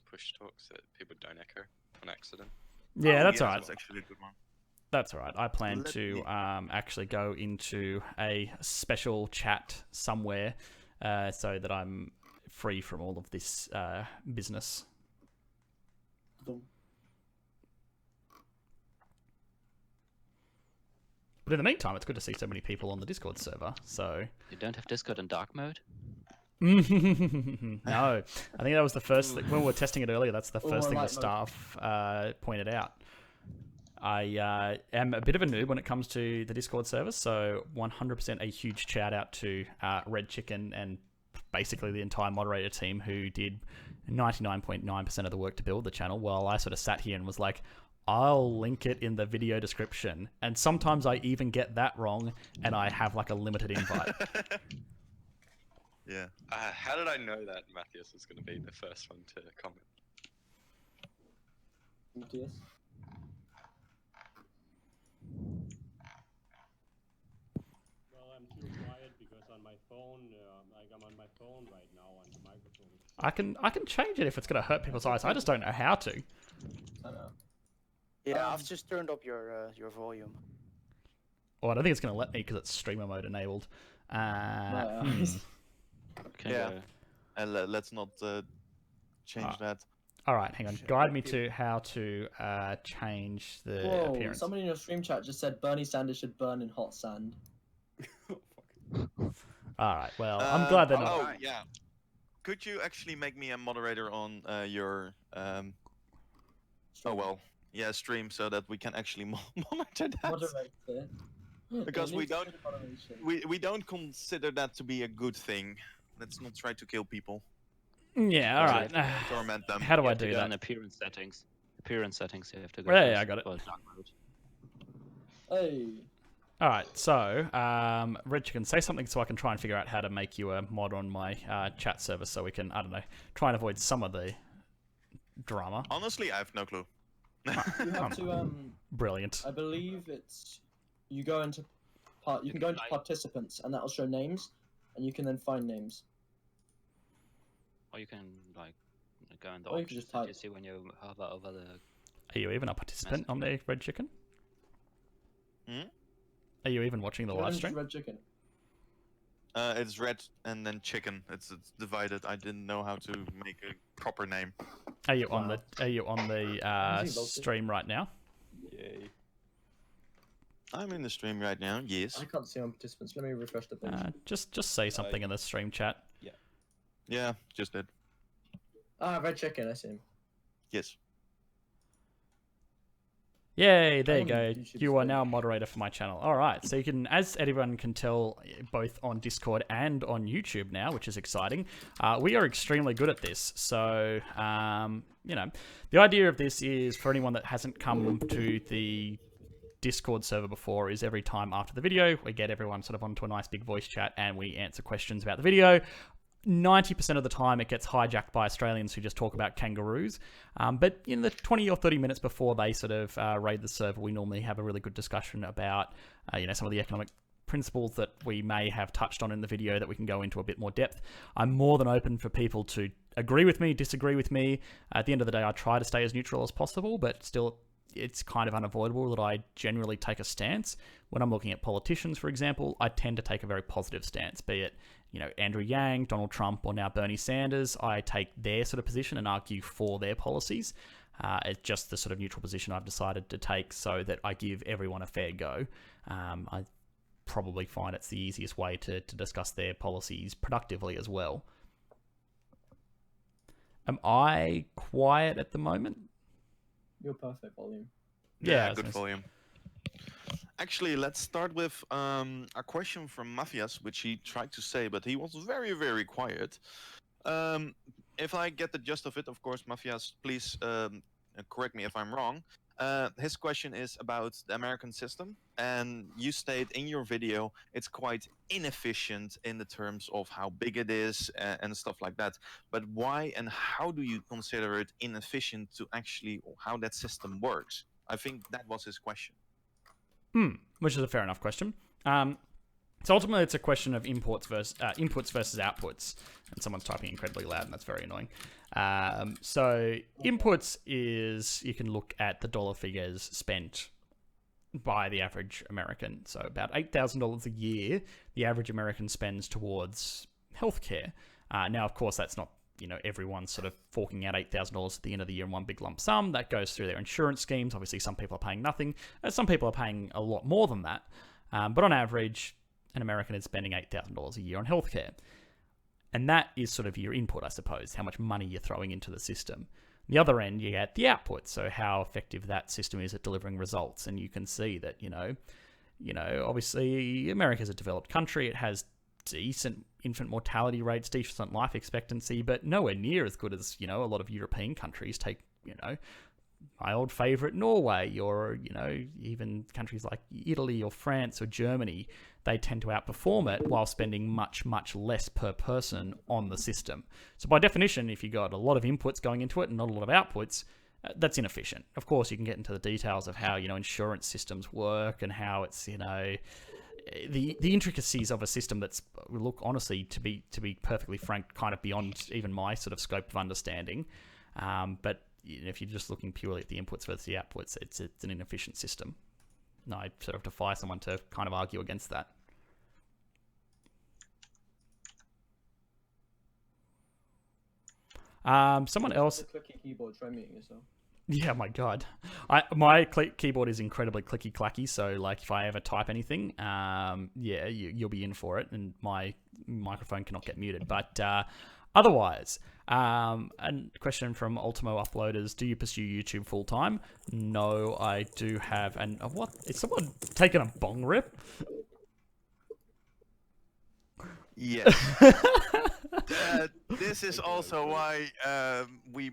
use push talk so that people don't echo on accident. Yeah, that's all right. That's actually a good one. That's all right. I plan to actually go into a special chat somewhere so that I'm free from all of this business. But in the meantime, it's good to see so many people on the Discord server. So You don't have Discord in dark mode? no, I think that was the first thing when we were testing it earlier. That's the first thing the staff pointed out. I am a bit of a noob when it comes to the Discord server, so 100% a huge shout out to Red Chicken and basically the entire moderator team who did 99.9% of the work to build the channel, while I sort of sat here and was like, I'll link it in the video description. And sometimes I even get that wrong, and I have like a limited invite. Yeah. How did I know that Matthias was going to be the first one to comment? Matthias? Well, I'm too quiet because on my phone, I'm on my phone right now on the microphone. I can change it if it's going to hurt people's eyes. I just don't know how to. I know. Yeah, I've just turned up your volume. Oh, I don't think it's going to let me because it's streamer mode enabled. Okay, Yeah. And let's not change that. All right, hang on. Guide me to how to change the appearance. Somebody in your stream chat just said Bernie Sanders should burn in hot sand. All right, well, I'm glad they're not. Oh, yeah. Could you actually make me a moderator on your stream so that we can actually monitor that? Moderator. Because we don't consider that to be a good thing. Let's not try to kill people. Yeah, all right. Torment them. How do I to do go that? in appearance settings. Appearance settings, you have to go. Yeah, first I got it. for dark mode. Hey. All right, so Red Chicken, say something so I can try and figure out how to make you a mod on my chat server so we can, I don't know, try and avoid some of the drama. Honestly, I have no clue. You have to Brilliant. I believe it's you go into you can go into participants and that'll show names and you can then find names. Or you can like go in the Or you can options just that type. you see when you hover over the. Are you even a participant on the Red Chicken? Hmm? Are you even watching the live stream? Red Chicken. It's red and then chicken. It's divided. I didn't know how to make a proper name. Are you on the stream right now? Yay. I'm in the stream right now. Yes. I can't see on participants. Let me refresh the page. Just say something in the stream chat. Yeah, just did. Red Chicken. I see him. Yes. Yay, there you go. YouTube You are stream. now a moderator for my channel. All right, so you can, as everyone can tell, both on Discord and on YouTube now, which is exciting, we are extremely good at this. So, you know, the idea of this is for anyone that hasn't come to the Discord server before is every time after the video, we get everyone sort of onto a nice big voice chat and we answer questions about the video. 90% of the time it gets hijacked by Australians who just talk about kangaroos. But in the 20 or 30 minutes before they sort of raid the server, we normally have a really good discussion about, you know, some of the economic principles that we may have touched on in the video that we can go into a bit more depth. I'm more than open for people to agree with me, disagree with me. At the end of the day, I try to stay as neutral as possible, but still it's kind of unavoidable that I generally take a stance. When I'm looking at politicians, for example, I tend to take a very positive stance, be it, you know, Andrew Yang, Donald Trump, or now Bernie Sanders. I take their sort of position and argue for their policies. It's just the sort of neutral position I've decided to take so that I give everyone a fair go. I probably find it's the easiest way to discuss their policies productively as well. Am I quiet at the moment? You're perfect volume. Yeah, good volume. Actually, let's start with a question from Matthias, which he tried to say, but he was very, very quiet. If I get the gist of it, of course, Matthias, please correct me if I'm wrong. His question is about the American system, and you state in your video it's quite inefficient in the terms of how big it is and stuff like that. But why and how do you consider it inefficient to actually, or how that system works? I think that was his question. Which is a fair enough question. So ultimately, it's a question of inputs versus outputs. And someone's typing incredibly loud, and that's very annoying. So inputs is you can look at the dollar figures spent by the average American. So about $8,000 a year, the average American spends towards healthcare. Now, of course, that's not everyone's sort of forking out $8,000 at the end of the year in one big lump sum. That goes through their insurance schemes. Obviously, some people are paying nothing. Some people are paying a lot more than that. But on average, an American is spending $8,000 a year on healthcare. And that is sort of your input, I suppose, how much money you're throwing into the system. The other end, you get the output, so how effective that system is at delivering results. And you can see that, obviously America's a developed country. It has decent infant mortality rates, decent life expectancy, but nowhere near as good as, a lot of European countries. Take, my old favourite Norway, or, even countries like Italy or France or Germany. They tend to outperform it while spending much, much less per person on the system. So by definition, if you got a lot of inputs going into it and not a lot of outputs, that's inefficient. Of course, you can get into the details of how, insurance systems work and how it's, the intricacies of a system that's, look, honestly, to be perfectly frank, kind of beyond even my sort of scope of understanding. But if you're just looking purely at the inputs versus the outputs, it's an inefficient system. No, I sort of defy someone to kind of argue against that. Someone else. Clicky keyboard. Try muting yourself. Yeah, my God, my keyboard is incredibly clicky clacky. So, like, if I ever type anything, you'll be in for it, and my microphone cannot get muted. But otherwise, a question from Ultimo Uploaders: do you pursue YouTube full time? No, I do have. And what is someone taking a bong rip? Yes. This is also why we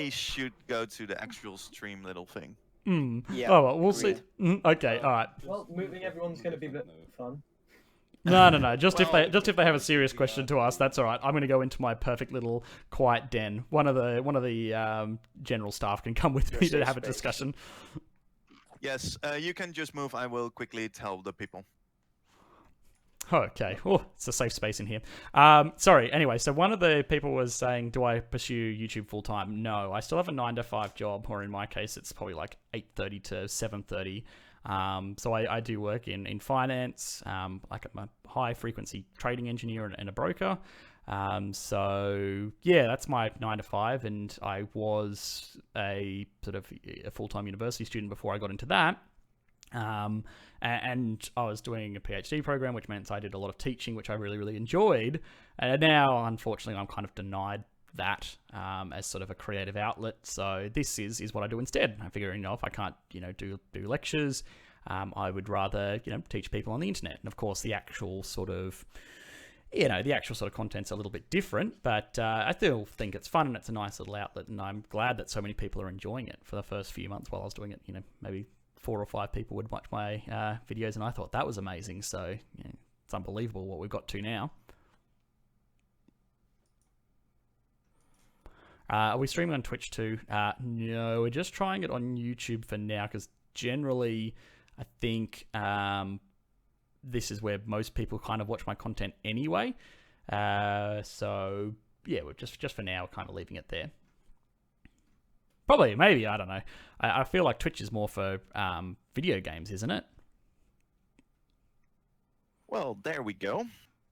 should go to the actual stream little thing. Yeah. Oh, well, we'll see. Okay, all right. Well, moving everyone's going to be a bit fun. No. Just if they have a serious question to ask, that's all right. I'm going to go into my perfect little quiet den. One of the general staff can come with me to have a discussion. Yes, you can just move. I will quickly tell the people. Okay. Oh, it's a safe space in here. Sorry. Anyway, so one of the people was saying, do I pursue YouTube full time? No, I still have a 9-to-5 job, or in my case, it's probably like 8:30 to 7:30. So I do work in finance. Like I'm a high frequency trading engineer and a broker. So yeah, that's my 9-to-5, and I was a sort of a full-time university student before I got into that. And I was doing a PhD program, which meant I did a lot of teaching, which I really, really enjoyed. And now, unfortunately, I'm kind of denied that as sort of a creative outlet. So this is what I do instead. I'm figuring, if I can't, do lectures, I would rather, teach people on the internet. And of course, the actual sort of content's a little bit different, but I still think it's fun and it's a nice little outlet. And I'm glad that so many people are enjoying it. For the first few months while I was doing it, maybe 4 or 5 people would watch my videos, and I thought that was amazing. So it's unbelievable what we've got to now. Are we streaming on Twitch too? No, we're just trying it on YouTube for now, because generally I think this is where most people kind of watch my content anyway. So yeah, we're just for now kind of leaving it there. Probably, maybe, I don't know. I feel like Twitch is more for video games, isn't it? Well, there we go.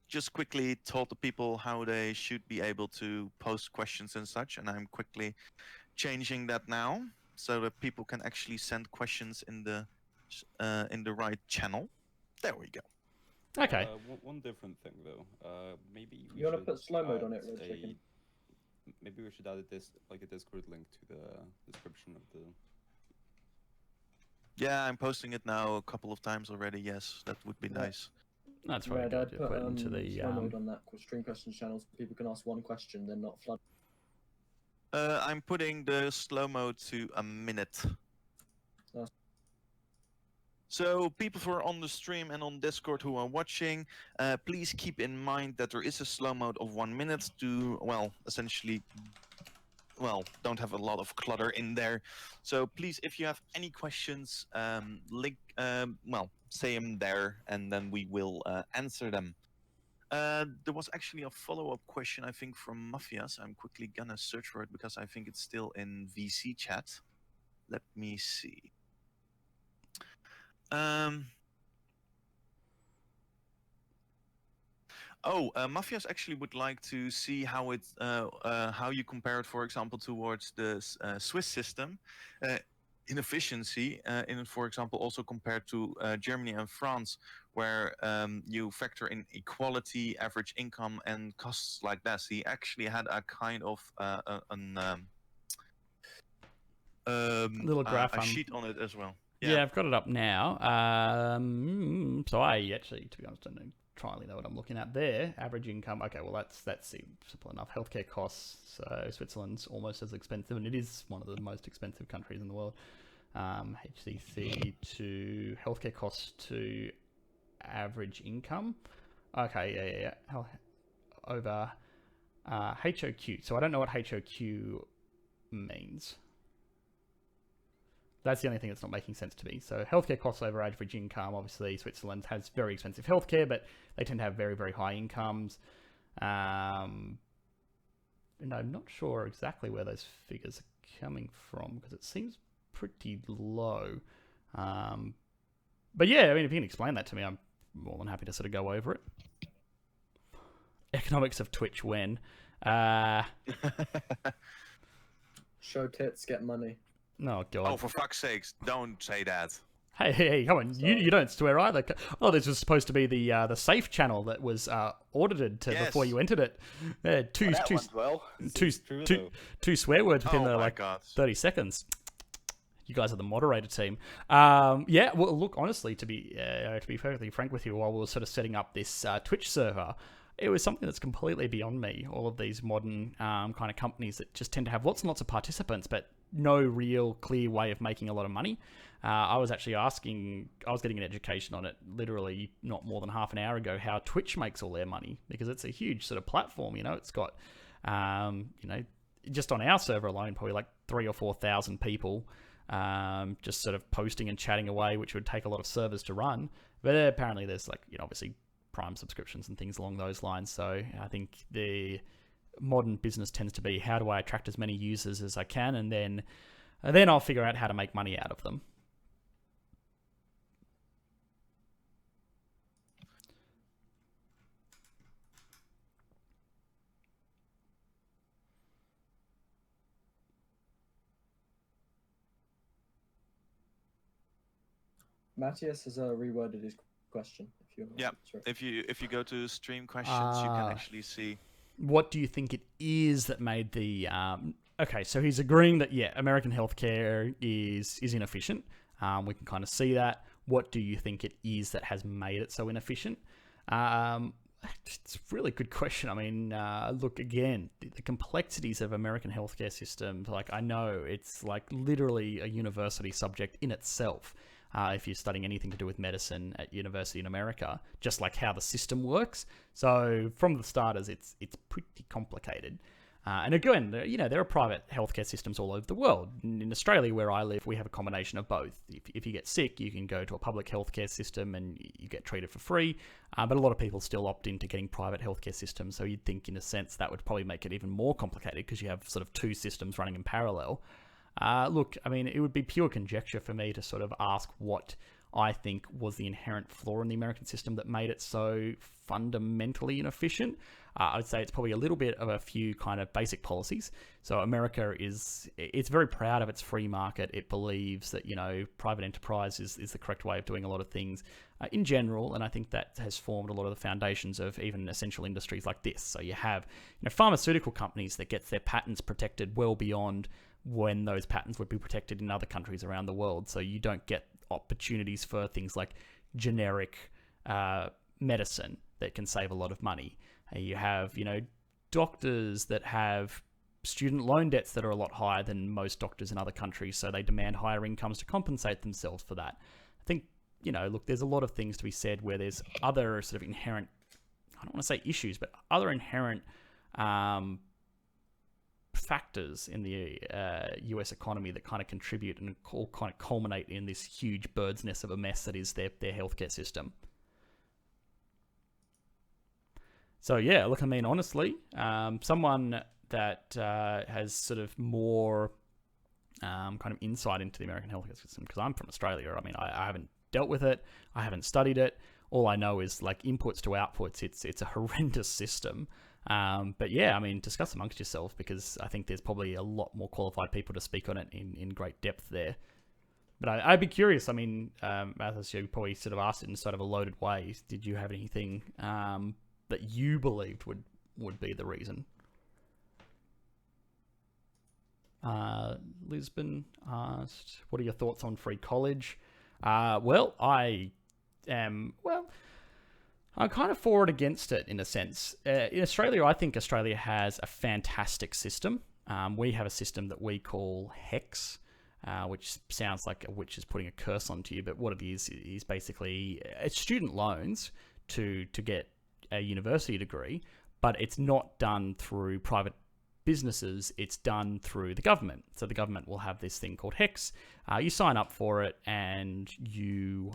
Just quickly told the people how they should be able to post questions and such, and I'm quickly changing that now so that people can actually send questions in the right channel. There we go. Okay. One different thing though. Maybe You want to put slow mode on it, Red a- Chicken? Maybe we should add a Discord link to the description of the. Yeah, I'm posting it now a couple of times already. Yes, that would be nice. That's probably Red, good I'd to put put into the... slow mode on that stream questions channel so people can ask one question, then not flood. I'm putting the slow mode to a minute. Oh. So people who are on the stream and on Discord who are watching, please keep in mind that there is a slow mode of 1 minute to, essentially, don't have a lot of clutter in there. So please, if you have any questions, say them there, and then we will answer them. There was actually a follow-up question, I think, from Mafias. I'm quickly gonna search for it because I think it's still in VC chat. Let me see. Mafias actually would like to see how how you compare it, for example, towards the Swiss system in efficiency, for example, also compared to Germany and France, where you factor in equality, average income, and costs like that. So he actually had a kind of little graph a sheet on it as well. Yeah, I've got it up now. So I actually, to be honest, don't entirely know what I'm looking at there. Average income. Okay, well that's simple enough. Healthcare costs. So Switzerland's almost as expensive, and it is one of the most expensive countries in the world. HCC to healthcare costs to average income. Okay, yeah. Over HOQ. So I don't know what HOQ means. That's the only thing that's not making sense to me. So healthcare costs over average income. Obviously, Switzerland has very expensive healthcare, but they tend to have very, very high incomes. And I'm not sure exactly where those figures are coming from because it seems pretty low. But yeah, I mean, if you can explain that to me, I'm more than happy to sort of go over it. Economics of Twitch when? Show tits, get money. Oh, God. Oh, for fuck's sakes, don't say that. Hey, come on. You don't swear either. Oh, this was supposed to be the safe channel that was audited before you entered it. Two swear words within 30 seconds. You guys are the moderator team. Yeah, well, look, honestly, to be perfectly frank with you, while we were sort of setting up this Twitch server, it was something that's completely beyond me. All of these modern kind of companies that just tend to have lots and lots of participants, but no real clear way of making a lot of money. I was getting an education on it literally not more than half an hour ago, how Twitch makes all their money, because it's a huge sort of platform. It's got, just on our server alone, probably like 3,000 or 4,000 people just sort of posting and chatting away, which would take a lot of servers to run. But apparently there's obviously Prime subscriptions and things along those lines. So I think the modern business tends to be, how do I attract as many users as I can, and then I'll figure out how to make money out of them. Matthias has reworded his question. If you go to stream questions, you can actually see. What do you think it is that made the... Okay, so he's agreeing that, American healthcare is inefficient. We can kind of see that. What do you think it is that has made it so inefficient? It's a really good question. I mean, look, again, the complexities of American healthcare systems, I know it's literally a university subject in itself. If you're studying anything to do with medicine at university in America, just how the system works. So from the starters, it's pretty complicated. And again, there are private healthcare systems all over the world. In Australia, where I live, we have a combination of both. If you get sick, you can go to a public healthcare system and you get treated for free. But a lot of people still opt into getting private healthcare systems. So you'd think, in a sense, that would probably make it even more complicated because you have sort of two systems running in parallel. Look, I mean, it would be pure conjecture for me to sort of ask what I think was the inherent flaw in the American system that made it so fundamentally inefficient. I would say it's probably a little bit of a few kind of basic policies. So America it's very proud of its free market. It believes that, private enterprise is the correct way of doing a lot of things in general. And I think that has formed a lot of the foundations of even essential industries like this. So you have, pharmaceutical companies that gets their patents protected well beyond when those patents would be protected in other countries around the world. So you don't get opportunities for things like generic medicine that can save a lot of money. You have, doctors that have student loan debts that are a lot higher than most doctors in other countries, so they demand higher incomes to compensate themselves for that. I think, look, there's a lot of things to be said where there's other sort of inherent, I don't want to say issues, but other inherent factors in the US economy that kind of contribute and all kind of culminate in this huge bird's nest of a mess that is their healthcare system. So yeah, look, I mean, honestly, someone that has sort of more kind of insight into the American healthcare system, because I'm from Australia. I mean, I haven't dealt with it. I haven't studied it. All I know is like inputs to outputs. It's a horrendous system. But yeah, I mean, discuss amongst yourself, because I think there's probably a lot more qualified people to speak on it in great depth there. But I'd be curious. I mean, as you probably sort of asked it in sort of a loaded way, did you have anything that you believed would be the reason? Lisbon asked, what are your thoughts on free college? Well, I'm kind of for it against it in a sense. In Australia, I think Australia has a fantastic system. We have a system that we call HEX, which sounds like a witch is putting a curse onto you, but what it is basically student loans to get a university degree, but it's not done through private businesses, it's done through the government. So the government will have this thing called HEX. You sign up for it and you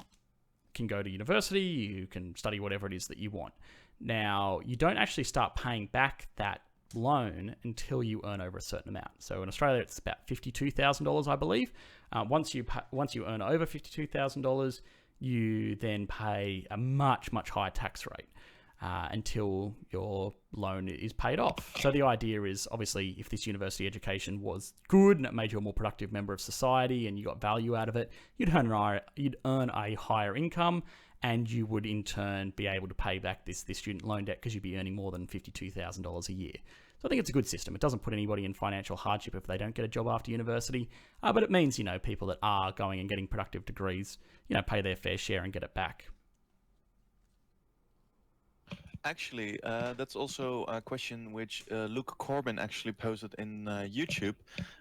can go to university, you can study whatever it is that you want. Now, you don't actually start paying back that loan until you earn over a certain amount. So in Australia, it's about $52,000, I believe. Once you earn over $52,000, you then pay a much, much higher tax rate until your loan is paid off. So the idea is, obviously, if this university education was good and it made you a more productive member of society and you got value out of it, you'd earn a higher income, and you would in turn be able to pay back this student loan debt because you'd be earning more than $52,000 a year. So I think it's a good system. It doesn't put anybody in financial hardship if they don't get a job after university, but it means, people that are going and getting productive degrees, pay their fair share and get it back. Actually, that's also a question which Luke Corbin actually posted in YouTube,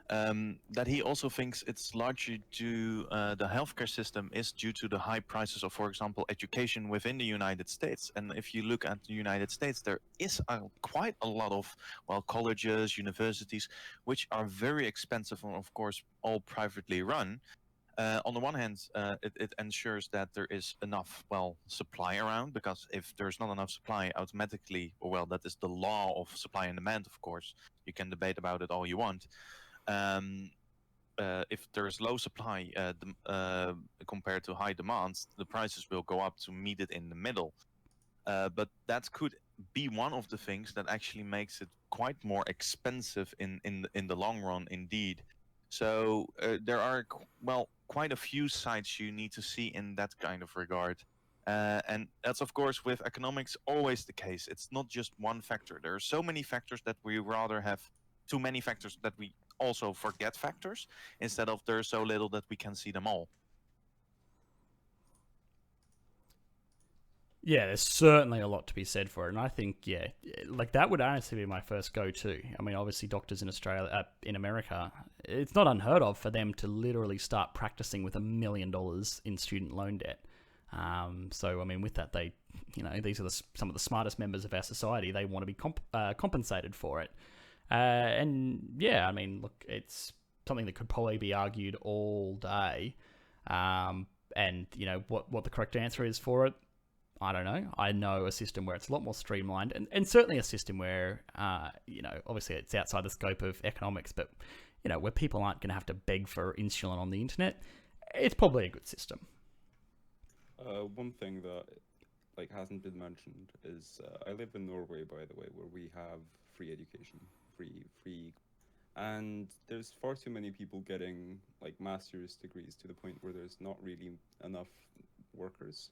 that he also thinks it's largely due, the healthcare system is due to the high prices of, for example, education within the United States. And if you look at the United States, there is quite a lot of, colleges, universities, which are very expensive and, of course, all privately run. On the one hand, it ensures that there is enough, supply around, because if there's not enough supply, automatically, that is the law of supply and demand, of course. You can debate about it all you want. If there's low supply compared to high demand, the prices will go up to meet it in the middle. But that could be one of the things that actually makes it quite more expensive in the long run, indeed. So there are, quite a few sides you need to see in that kind of regard. And that's, of course, with economics always the case. It's not just one factor. There are so many factors that we rather have too many factors that we also forget factors, instead of there's so little that we can see them all. Yeah, there's certainly a lot to be said for it, and I think, that would honestly be my first go-to. I mean, obviously, doctors in Australia, in America, it's not unheard of for them to literally start practicing with $1 million in student loan debt. So, I mean, with that, they, these are some of the smartest members of our society. They want to be compensated for it. And yeah, I mean, look, it's something that could probably be argued all day. And what the correct answer is for it, I don't know. I know a system where it's a lot more streamlined, and certainly a system where, obviously it's outside the scope of economics, but, where people aren't going to have to beg for insulin on the internet. It's probably a good system. One thing that hasn't been mentioned is I live in Norway, by the way, where we have free education, free, and there's far too many people getting master's degrees to the point where there's not really enough workers.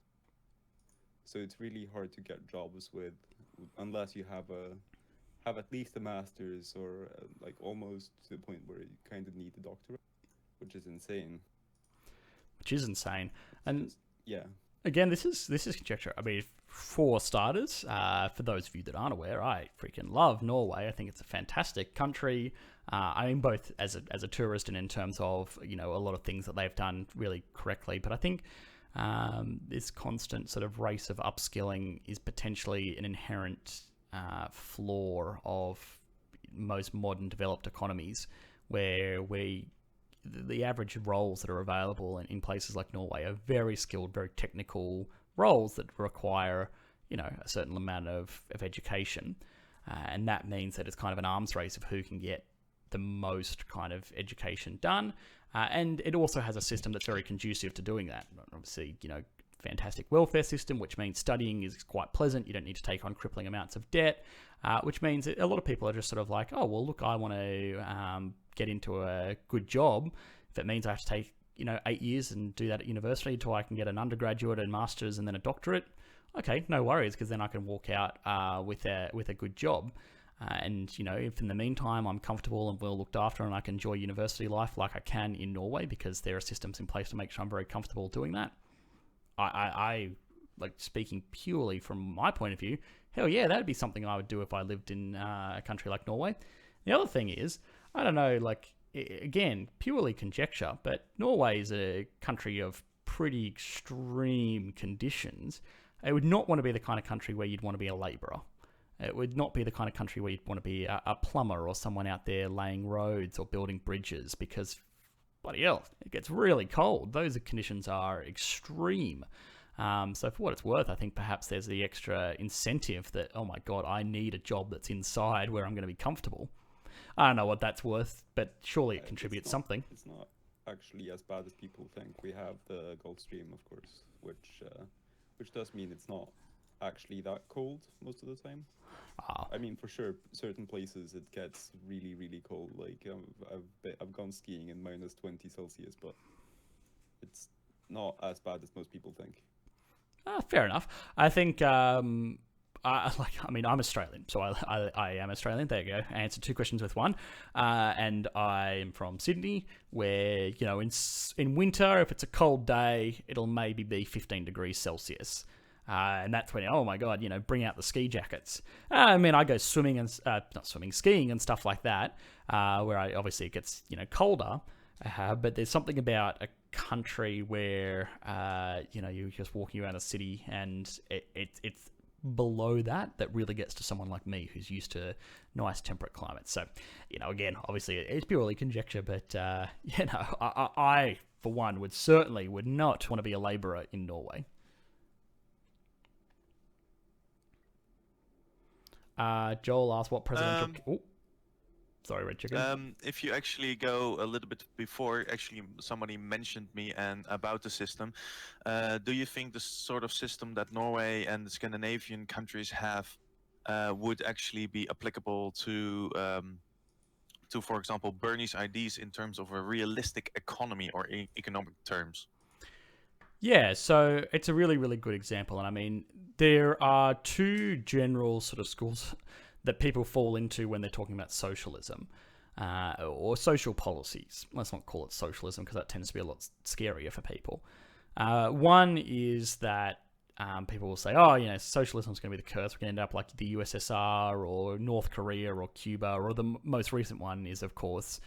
So it's really hard to get jobs unless you have at least a master's, or almost to the point where you kind of need a doctorate, which is insane. And yeah, again, this is conjecture. I mean, for starters, for those of you that aren't aware, I freaking love Norway. I think it's a fantastic country. I mean, both as a tourist and in terms of a lot of things that they've done really correctly. But I think this constant sort of race of upskilling is potentially an inherent flaw of most modern developed economies, where the average roles that are available in places like Norway are very skilled, very technical roles that require, a certain amount of education. And that means that it's kind of an arms race of who can get the most kind of education done. And it also has a system that's very conducive to doing that. Obviously, fantastic welfare system, which means studying is quite pleasant. You don't need to take on crippling amounts of debt, which means a lot of people are just sort of like, oh, well, look, I want to get into a good job. If it means I have to take, 8 years and do that at university until I can get an undergraduate and master's and then a doctorate, okay, no worries, because then I can walk out with a good job. And, if in the meantime I'm comfortable and well looked after and I can enjoy university life like I can in Norway, because there are systems in place to make sure I'm very comfortable doing that, I like, speaking purely from my point of view, hell yeah, that'd be something I would do if I lived in a country like Norway. The other thing is, I don't know, like, again, purely conjecture, but Norway is a country of pretty extreme conditions. It would not want to be the kind of country where you'd want to be a labourer. It would not be the kind of country where you'd want to be a plumber or someone out there laying roads or building bridges, because, bloody hell, it gets really cold. Those conditions are extreme. So for what it's worth, I think perhaps there's the extra incentive that, oh my God, I need a job that's inside where I'm going to be comfortable. I don't know what that's worth, but surely it contributes something. It's not actually as bad as people think. We have the Gulf Stream, of course, which does mean it's not actually that cold most of the time. I mean, for sure, certain places it gets really, really cold. Like I've gone skiing in -20 Celsius, but it's not as bad as most people think. Fair enough. I think I'm Australian, so I am Australian. There you go. I answered 2 questions with 1. And I'm from Sydney, where, in winter, if it's a cold day, it'll maybe be 15 degrees Celsius. And that's when, oh my God, bring out the ski jackets. I go skiing and stuff like that, where obviously it gets, colder. But there's something about a country where, you're just walking around a city and it's below that really gets to someone like me who's used to nice temperate climates. So, again, obviously it's purely conjecture, but, I, for one, would not want to be a labourer in Norway. Joel asked what presidential... Sorry, Red Chicken. If you actually go a little bit before, actually somebody mentioned me and about the system. Do you think the sort of system that Norway and the Scandinavian countries have would actually be applicable to, for example, Bernie's ideas in terms of a realistic economy or economic terms? Yeah, so it's a really, really good example. And I mean, there are 2 general sort of schools that people fall into when they're talking about socialism or social policies. Let's not call it socialism because that tends to be a lot scarier for people. One is that people will say, socialism is going to be the curse. We're going to end up like the USSR or North Korea or Cuba, or the most recent one is, of course,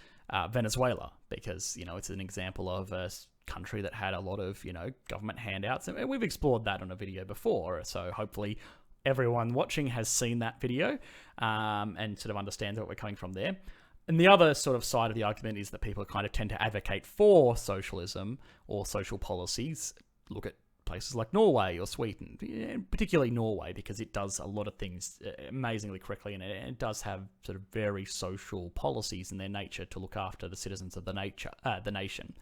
Venezuela, because, it's an example of a country that had a lot of, government handouts. And we've explored that on a video before. So hopefully everyone watching has seen that video and sort of understands what we're coming from there. And the other sort of side of the argument is that people kind of tend to advocate for socialism or social policies. Look at places like Norway or Sweden, particularly Norway, because it does a lot of things amazingly correctly, and it does have sort of very social policies in their nature to look after the citizens of the nation.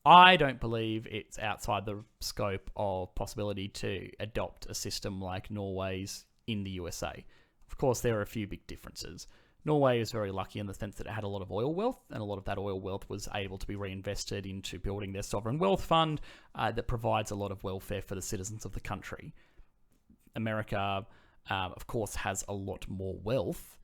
I don't believe it's outside the scope of possibility to adopt a system like Norway's in the USA. Of course, there are a few big differences. Norway is very lucky in the sense that it had a lot of oil wealth, and a lot of that oil wealth was able to be reinvested into building their sovereign wealth fund that provides a lot of welfare for the citizens of the country. America, of course, has a lot more wealth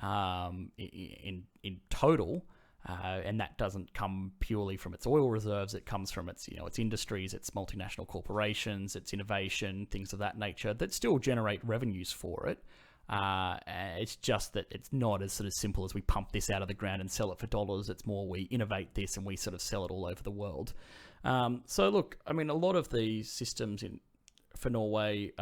in total, and that doesn't come purely from its oil reserves. It comes from its industries, its multinational corporations, its innovation, things of that nature that still generate revenues for it. It's just that it's not as sort of simple as we pump this out of the ground and sell it for dollars. It's more we innovate this and we sort of sell it all over the world. So look, I mean, a lot of the systems for Norway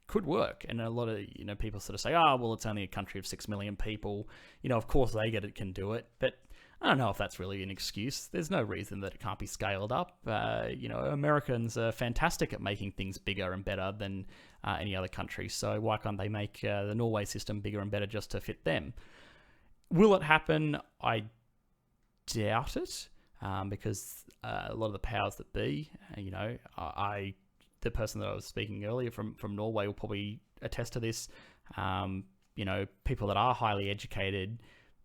could work. And a lot of, people sort of say, oh, well, it's only a country of 6 million people. Of course they can do it. But I don't know if that's really an excuse. There's no reason that it can't be scaled up. Americans are fantastic at making things bigger and better than any other country. So why can't they make the Norway system bigger and better just to fit them? Will it happen? I doubt it, because a lot of the powers that be, the person that I was speaking earlier from Norway will probably attest to this. People that are highly educated,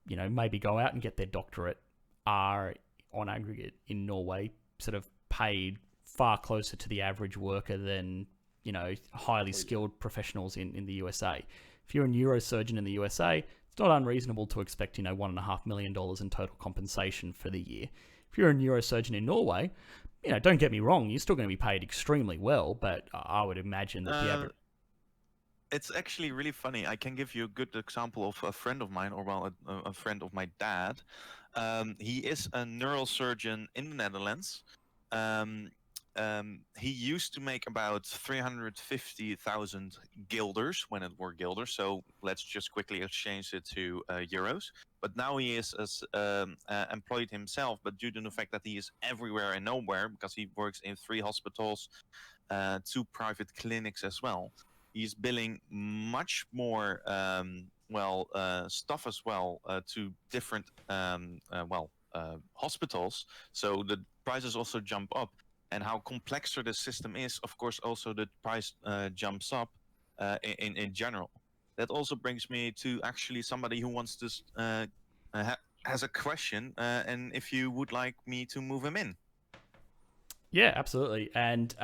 maybe go out and get their doctorate, are on aggregate in Norway sort of paid far closer to the average worker than, highly skilled professionals in the USA. If you're a neurosurgeon in the USA, it's not unreasonable to expect, $1.5 million in total compensation for the year. If you're a neurosurgeon in Norway, don't get me wrong, you're still going to be paid extremely well, but I would imagine that the average... It's actually really funny. I can give you a good example of a friend of mine, or a friend of my dad. He is a neurosurgeon in the Netherlands. He used to make about 350,000 guilders when it were guilders. So let's just quickly exchange it to euros. But now he is employed himself. But due to the fact that he is everywhere and nowhere, because he works in 3 hospitals, 2 private clinics as well, he's billing much more stuff as well to different hospitals. So the prices also jump up. And how complexer the system is, of course, also the price jumps up in general. That also brings me to actually somebody who wants to has a question, and if you would like me to move him in. Yeah, absolutely. And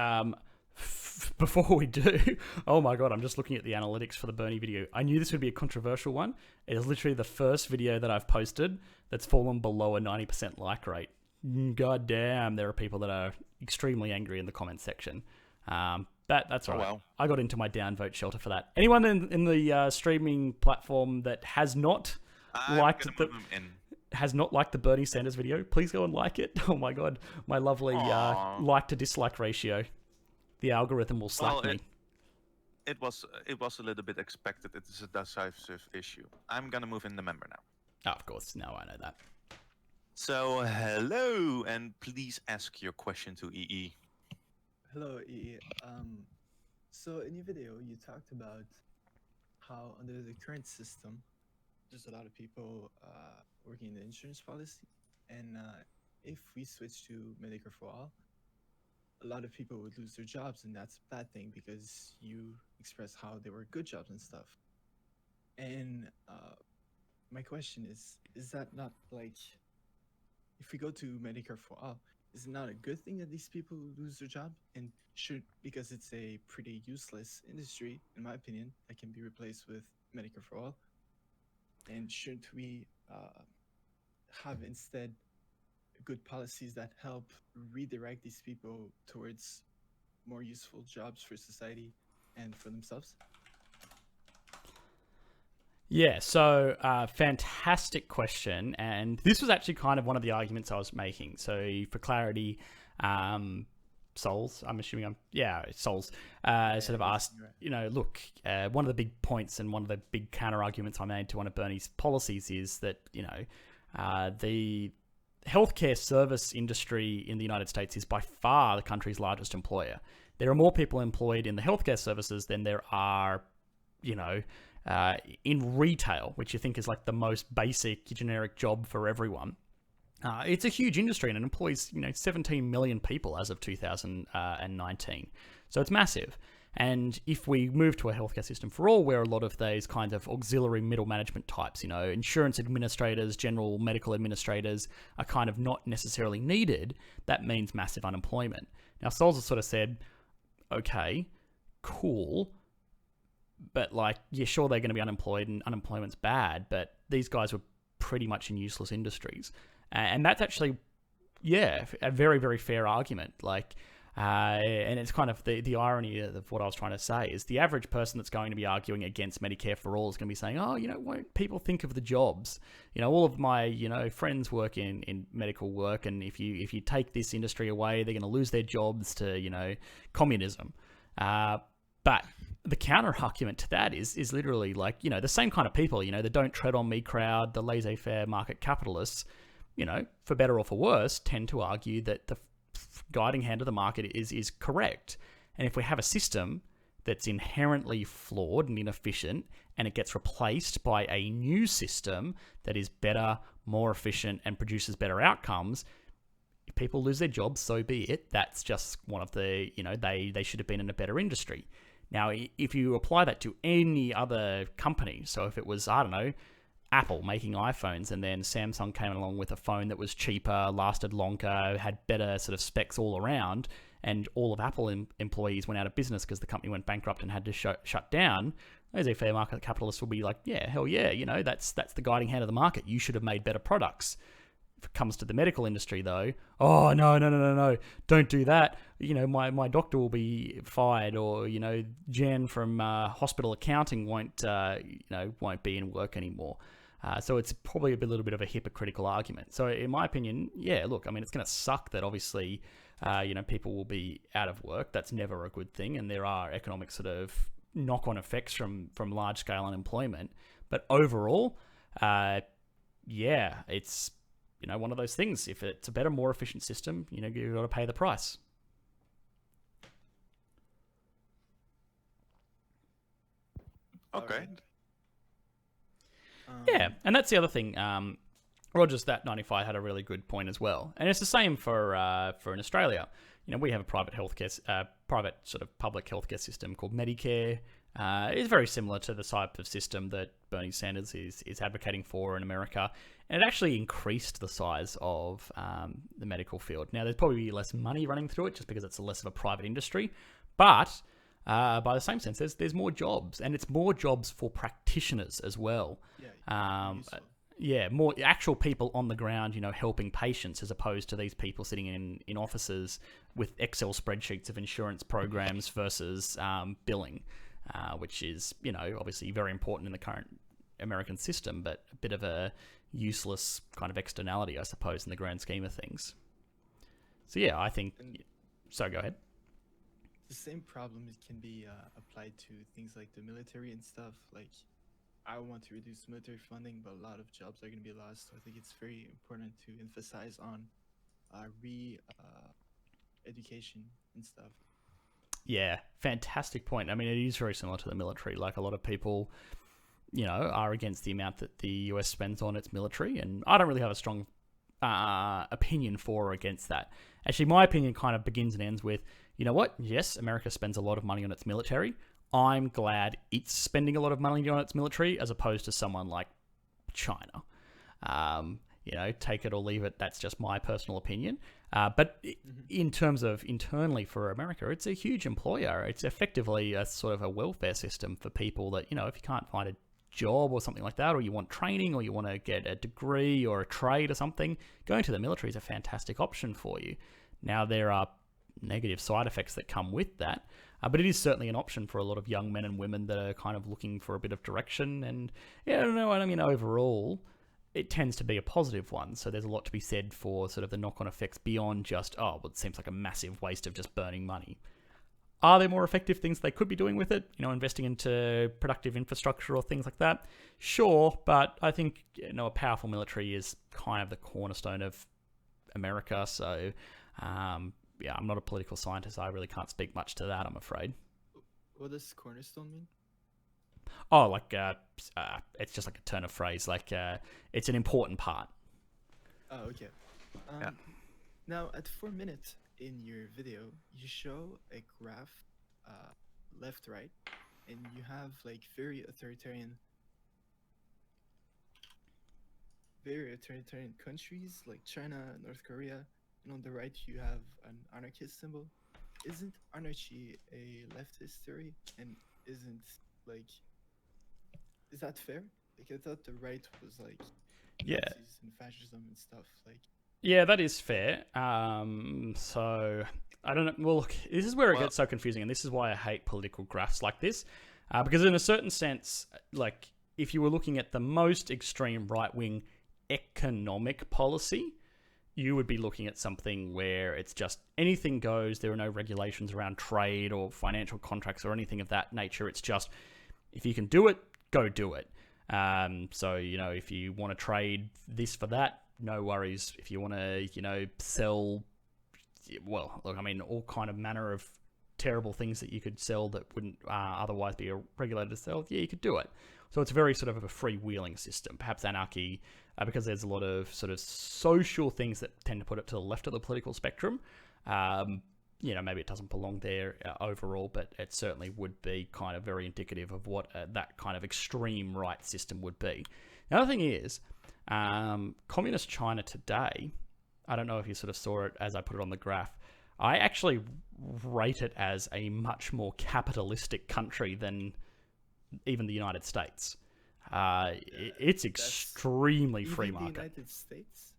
before we do, oh my god, I'm just looking at the analytics for the Bernie video. I knew this would be a controversial one. It is literally the first video that I've posted that's fallen below a 90% like rate. God damn, there are people that are extremely angry in the comment section. That's all right. Wow. I got into my downvote shelter for that. Anyone in the streaming platform that has not liked the Bernie Sanders video, please go and like it. Oh my god, my lovely like to dislike ratio. The algorithm will slap me. It was a little bit expected. It is a decisive issue. I'm gonna move in the member now. Oh, of course, now I know that. So hello, and please ask your question to EE. Hello, EE. So in your video, you talked about how under the current system, there's a lot of people working in the insurance policy, and if we switch to Medicare for All, a lot of people would lose their jobs, and that's a bad thing because you express how they were good jobs and stuff. And my question is that not like, if we go to Medicare for All, is it not a good thing that these people lose their job? And because it's a pretty useless industry, in my opinion, that can be replaced with Medicare for All. And shouldn't we have instead good policies that help redirect these people towards more useful jobs for society and for themselves? Yeah, so fantastic question, and this was actually kind of one of the arguments I was making. So for clarity, Souls, I'm assuming Souls sort of asked, look, one of the big points and one of the big counter arguments I made to one of Bernie's policies is that, the healthcare service industry in the United States is by far the country's largest employer. There are more people employed in the healthcare services than there are, in retail, which you think is like the most basic generic job for everyone. It's a huge industry and it employs 17 million people as of 2019. So it's massive. And if we move to a healthcare system for all, where a lot of those kinds of auxiliary middle management types, insurance administrators, general medical administrators are kind of not necessarily needed, that means massive unemployment. Now, Souls has sort of said, okay, cool, but sure, they're going to be unemployed and unemployment's bad, but these guys were pretty much in useless industries. And that's actually, a very, very fair argument. And it's kind of the irony of what I was trying to say is the average person that's going to be arguing against Medicare for All is going to be saying, won't people think of the jobs? All of my, friends work in medical work, and if you take this industry away, they're going to lose their jobs to, communism. But the counter argument to that is literally like, you know, the same kind of people, you know, the don't tread on me crowd, the laissez-faire market capitalists, you know, for better or for worse, tend to argue that the guiding hand of the market is correct. And if we have a system that's inherently flawed and inefficient, and it gets replaced by a new system that is better, more efficient, and produces better outcomes, if people lose their jobs, so be it. That's just one of the, you know, they should have been in a better industry. Now, if you apply that to any other company, so if it was, I don't know, Apple making iPhones, and then Samsung came along with a phone that was cheaper, lasted longer, had better sort of specs all around, and all of Apple employees went out of business because the company went bankrupt and had to shut down, as a fair market capitalist will be like, yeah, hell yeah, you know, that's the guiding hand of the market. You should have made better products. If it comes to the medical industry, though, oh, no, don't do that. You know, my doctor will be fired, or, you know, Jen from hospital accounting won't be in work anymore. So it's probably a little bit of a hypocritical argument. So in my opinion, yeah, look, I mean, it's going to suck that obviously, you know, people will be out of work. That's never a good thing. And there are economic sort of knock-on effects from large-scale unemployment. But overall, yeah, it's, you know, one of those things. If it's a better, more efficient system, you know, you've got to pay the price. Okay. Yeah, and that's the other thing. Rogers that 95 had a really good point as well, and it's the same for in Australia. You know, we have a private sort of public healthcare system called Medicare. It's very similar to the type of system that Bernie Sanders is advocating for in America, and it actually increased the size of the medical field. Now, there's probably less money running through it just because it's less of a private industry, but by the same sense, there's more jobs, and it's more jobs for practitioners as well. Yeah, more actual people on the ground, you know, helping patients, as opposed to these people sitting in offices with Excel spreadsheets of insurance programs versus billing, which is, you know, obviously very important in the current American system, but a bit of a useless kind of externality, I suppose, in the grand scheme of things. So yeah, I think. So go ahead. The same problem can be applied to things like the military and stuff. Like, I want to reduce military funding, but a lot of jobs are going to be lost. So I think it's very important to emphasize on education and stuff. Yeah, fantastic point. I mean, it is very similar to the military. Like, a lot of people, you know, are against the amount that the US spends on its military, and I don't really have a strong opinion for or against that. Actually, my opinion kind of begins and ends with, you know what? Yes, America spends a lot of money on its military. I'm glad it's spending a lot of money on its military, as opposed to someone like China. You know, take it or leave it. That's just my personal opinion. But in terms of internally for America, it's a huge employer. It's effectively a sort of a welfare system for people that, you know, if you can't find a job or something like that, or you want training, or you want to get a degree or a trade or something, going to the military is a fantastic option for you. Now, there are negative side effects that come with that, but it is certainly an option for a lot of young men and women that are kind of looking for a bit of direction. And yeah, I don't know, I mean, overall, it tends to be a positive one. So there's a lot to be said for sort of the knock-on effects beyond just, oh, well, it seems like a massive waste of just burning money. Are there more effective things they could be doing with it? You know, investing into productive infrastructure or things like that? Sure, but I think, you know, a powerful military is kind of the cornerstone of America. So, yeah, I'm not a political scientist. I really can't speak much to that, I'm afraid. What does cornerstone mean? Oh, like, it's just like a turn of phrase. Like, it's an important part. Oh, okay. Now, at 4 minutes in your video, you show a graph, left, right, and you have like very authoritarian countries like China, North Korea, and on the right you have an anarchist symbol. Isn't anarchy a leftist theory? And isn't like, is that fair? Like, I thought the right was like Nazis and fascism and stuff. Like, yeah, that is fair. So I don't know. Well, look, this is where it gets so confusing, and this is why I hate political graphs like this, because in a certain sense, like, if you were looking at the most extreme right-wing economic policy, you would be looking at something where it's just anything goes. There are no regulations around trade or financial contracts or anything of that nature. It's just, if you can do it, go do it. So, if you want to trade this for that, no worries. If you want to, sell, well, look, I mean, all kind of manner of terrible things that you could sell that wouldn't otherwise be regulated to sell, yeah, you could do it. So it's very sort of a freewheeling system. Perhaps anarchy, because there's a lot of sort of social things that tend to put it to the left of the political spectrum. Maybe it doesn't belong there overall, but it certainly would be kind of very indicative of what that kind of extreme right system would be. The other thing is, communist China today, I don't know if you sort of saw it as I put it on the graph, I actually rate it as a much more capitalistic country than even the United States. It's extremely free market. The United States,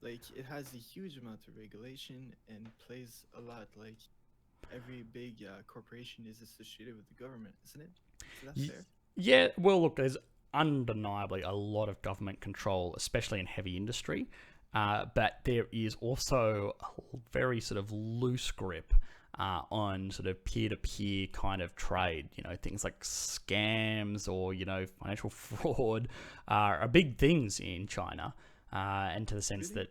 it has a huge amount of regulation and plays a lot. Every big corporation is associated with the government, isn't it? Is that fair? Yeah, well, look, there's undeniably a lot of government control, especially in heavy industry. But there is also a very sort of loose grip on sort of peer-to-peer kind of trade. Things like scams or, financial fraud are big things in China. And to the sense that,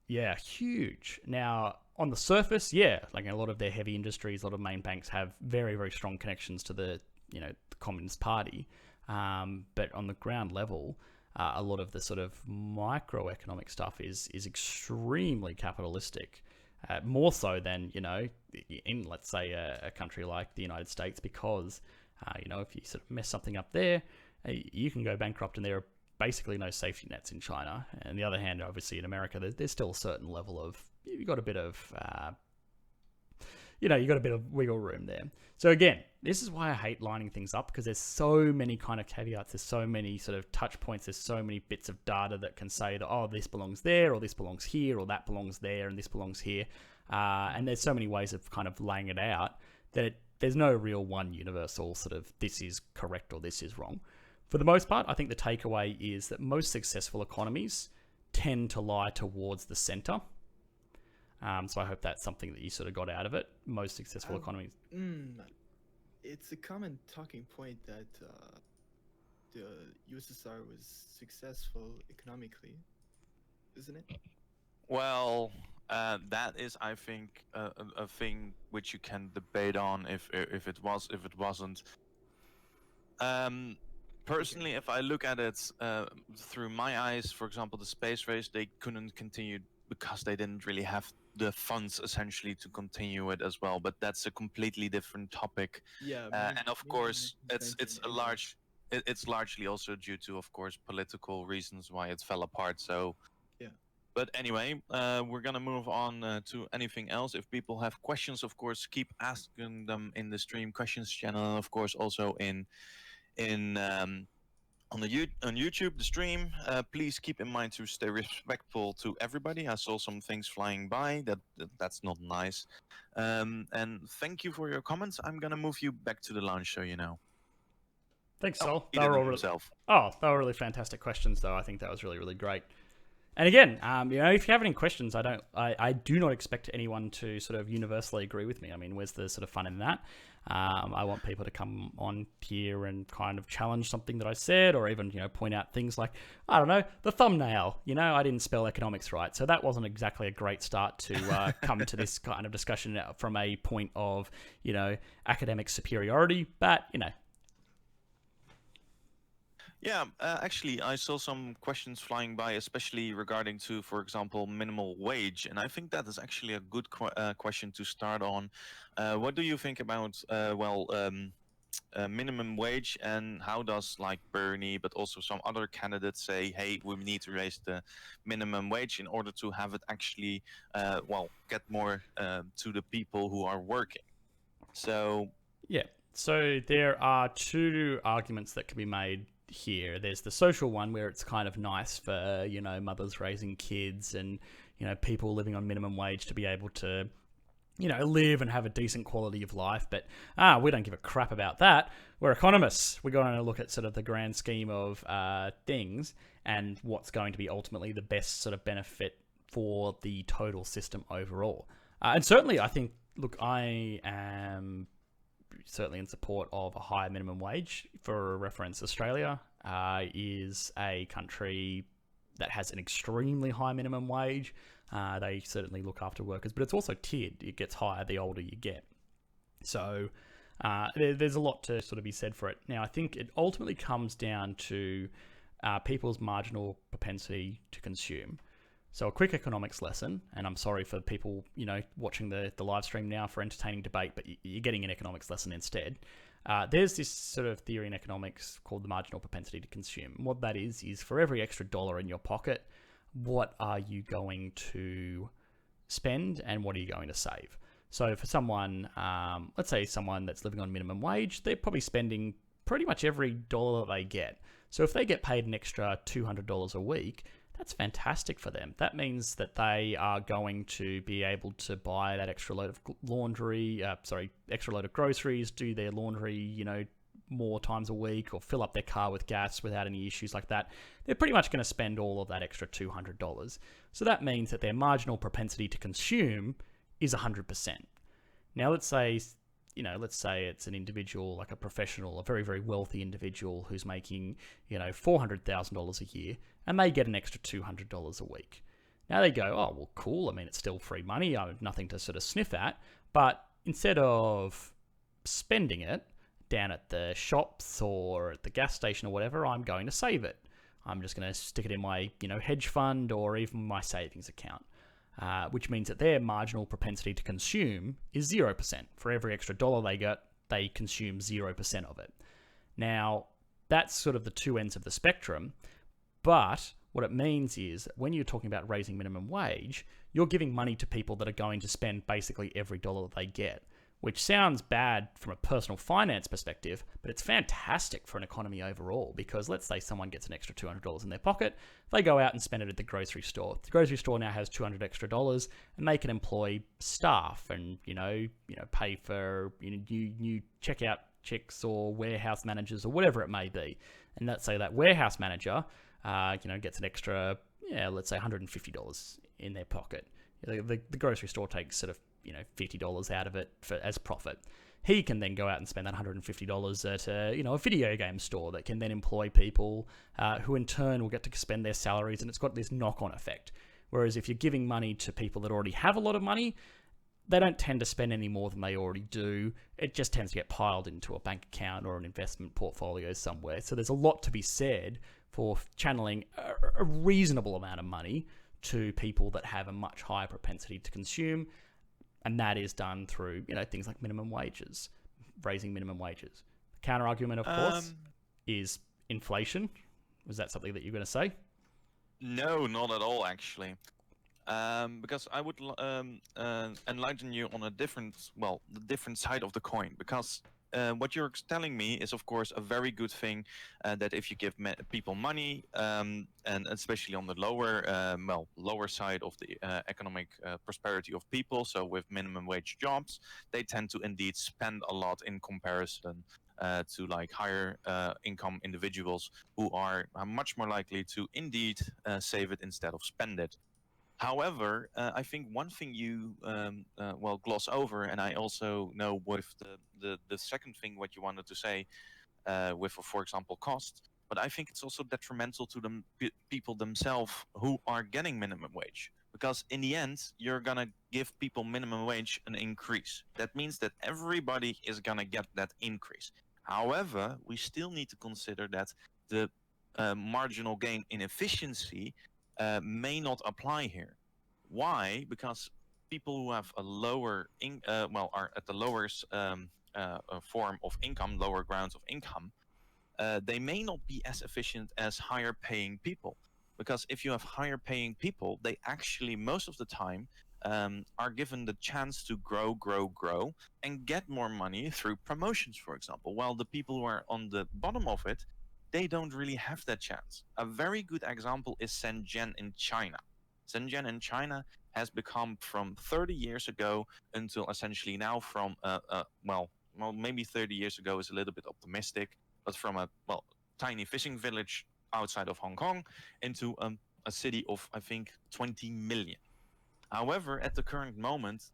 yeah, huge. Now, on the surface, yeah, a lot of their heavy industries, a lot of main banks have very, very strong connections to the Communist Party. But on the ground level, a lot of the sort of microeconomic stuff is extremely capitalistic, more so than, in, let's say, a country like the United States, because, if you sort of mess something up there, you can go bankrupt, and there are basically no safety nets in China. And on the other hand, obviously in America, there's still a certain level of, you've got a bit of, you got a bit of wiggle room there. So again, this is why I hate lining things up, because there's so many kind of caveats, there's so many sort of touch points, there's so many bits of data that can say that, oh, this belongs there, or this belongs here, or that belongs there, and this belongs here. And there's so many ways of kind of laying it out that there's no real one universal sort of this is correct or this is wrong. For the most part, I think the takeaway is that most successful economies tend to lie towards the center. So I hope that's something that you sort of got out of it. Most successful economies. It's a common talking point that the USSR was successful economically, isn't it? Well, that is, I think, a thing which you can debate on if it was, if it wasn't. Personally, if I look at it through my eyes, for example, the space race, they couldn't continue because they didn't really have the funds essentially to continue it as well. But that's a completely different topic. Yeah. And of course, it's largely also due to, of course, political reasons why it fell apart. So. Yeah. But anyway, we're gonna move on to anything else. If people have questions, of course, keep asking them in the stream questions channel. Of course, also on YouTube, the stream. Please keep in mind to stay respectful to everybody. I saw some things flying by. That's not nice. And thank you for your comments. I'm gonna move you back to the lounge show. Thanks, Sol. They were really fantastic questions, though. I think that was really, really great. And again, if you have any questions, I do not expect anyone to sort of universally agree with me. I mean, where's the sort of fun in that? I want people to come on here and kind of challenge something that I said, or even, point out things like, I don't know, the thumbnail. I didn't spell economics right. So that wasn't exactly a great start to come to this kind of discussion from a point of, academic superiority. But, Yeah, actually, I saw some questions flying by, especially regarding to, for example, minimal wage, and I think that is actually a good question to start on. What do you think about, minimum wage, and how does Bernie, but also some other candidates say, hey, we need to raise the minimum wage in order to have it actually, get more to the people who are working? So yeah, so there are two arguments that can be made here. There's the social one, where it's kind of nice for, mothers raising kids and, people living on minimum wage to be able to, live and have a decent quality of life. But we don't give a crap about that. We're economists. We're going to look at sort of the grand scheme of things and what's going to be ultimately the best sort of benefit for the total system overall. And certainly, I think, look, I am certainly in support of a higher minimum wage. For reference, Australia is a country that has an extremely high minimum wage. They certainly look after workers, but it's also tiered. It gets higher the older you get. So there's a lot to sort of be said for it. Now, I think it ultimately comes down to people's marginal propensity to consume. So a quick economics lesson, and I'm sorry for people, watching the live stream now for entertaining debate, but you're getting an economics lesson instead. There's this sort of theory in economics called the marginal propensity to consume. And what that is for every extra dollar in your pocket, what are you going to spend and what are you going to save? So for someone, let's say someone that's living on minimum wage, they're probably spending pretty much every dollar that they get. So if they get paid an extra $200 a week, that's fantastic for them. That means that they are going to be able to buy that extra load of extra load of groceries, do their laundry, more times a week, or fill up their car with gas without any issues like that. They're pretty much going to spend all of that extra $200. So that means that their marginal propensity to consume is 100%. Now, let's say it's an individual, like a professional, a very, very wealthy individual who's making, $400,000 a year, and they get an extra $200 a week. Now they go, oh, well, cool. I mean, it's still free money. I have nothing to sort of sniff at. But instead of spending it down at the shops or at the gas station or whatever, I'm going to save it. I'm just going to stick it in my, hedge fund or even my savings account. Which means that their marginal propensity to consume is 0%. For every extra dollar they get, they consume 0% of it. Now, that's sort of the two ends of the spectrum, but what it means is when you're talking about raising minimum wage, you're giving money to people that are going to spend basically every dollar that they get, which sounds bad from a personal finance perspective, but it's fantastic for an economy overall, because let's say someone gets an extra $200 in their pocket, they go out and spend it at the grocery store. The grocery store now has $200 extra, and they can employ staff and, pay for new checkout chicks or warehouse managers or whatever it may be. And let's say that warehouse manager, gets an extra, let's say $150 in their pocket. The grocery store takes sort of, $50 out of it as profit. He can then go out and spend that $150 at a video game store that can then employ people who in turn will get to spend their salaries, and it's got this knock-on effect. Whereas if you're giving money to people that already have a lot of money, they don't tend to spend any more than they already do. It just tends to get piled into a bank account or an investment portfolio somewhere. So there's a lot to be said for channeling a reasonable amount of money to people that have a much higher propensity to consume. And that is done through, things like minimum wages, raising minimum wages. The counter argument, of course, is inflation. Was that something that you're going to say? No, not at all, actually. Because I would enlighten you on the different side of the coin. Because what you're telling me is, of course, a very good thing, that if you give people money, and especially on the lower side of the economic prosperity of people, so with minimum wage jobs, they tend to indeed spend a lot in comparison to like higher income individuals who are much more likely to indeed save it instead of spend it. However, I think one thing you gloss over, and I also know with the second thing what you wanted to say, with, for example, cost. But I think it's also detrimental to the people themselves who are getting minimum wage, because in the end you're gonna give people minimum wage an increase. That means that everybody is gonna get that increase. However, we still need to consider that the marginal gain in efficiency may not apply here. Why? Because people who have a lower are at the lowest form of income, lower grounds of income, they may not be as efficient as higher paying people. Because if you have higher paying people, they actually most of the time are given the chance to grow and get more money through promotions, for example, while the people who are on the bottom of it, they don't really have that chance. A very good example is Shenzhen in China. Shenzhen in China has become, from 30 years ago until essentially now, from maybe 30 years ago is a little bit optimistic, but from a tiny fishing village outside of Hong Kong into a city of, I think, 20 million. However, at the current moment,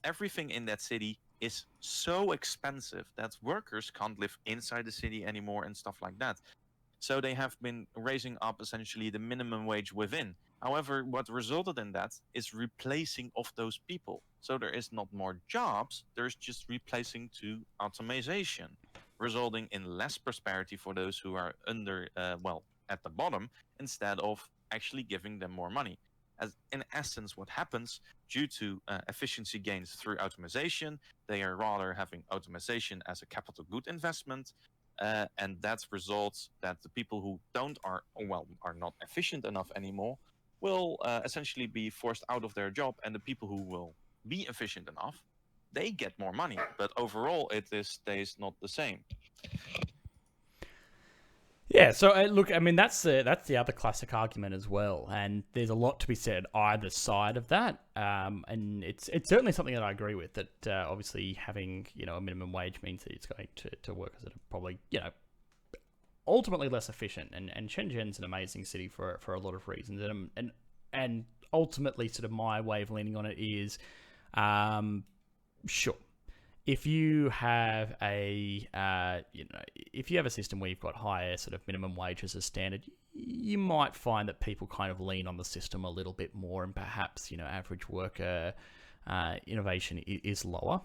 everything in that city is so expensive that workers can't live inside the city anymore and stuff like that. So they have been raising up essentially the minimum wage within. However, what resulted in that is replacing of those people. So there is not more jobs, there's just replacing to automation, resulting in less prosperity for those who are under, at the bottom, instead of actually giving them more money. As in essence, what happens due to efficiency gains through automation, they are rather having automation as a capital good investment, and that results that the people who are not efficient enough anymore will essentially be forced out of their job, and the people who will be efficient enough, they get more money, but overall stays not the same. Yeah, so look, I mean that's the other classic argument as well, and there's a lot to be said either side of that, and it's certainly something that I agree with. That obviously having a minimum wage means that it's going to workers that are probably ultimately less efficient, and Shenzhen's an amazing city for a lot of reasons, and ultimately sort of my way of leaning on it is, sure. If you have a system where you've got higher sort of minimum wage as a standard, you might find that people kind of lean on the system a little bit more, and perhaps average worker innovation is lower,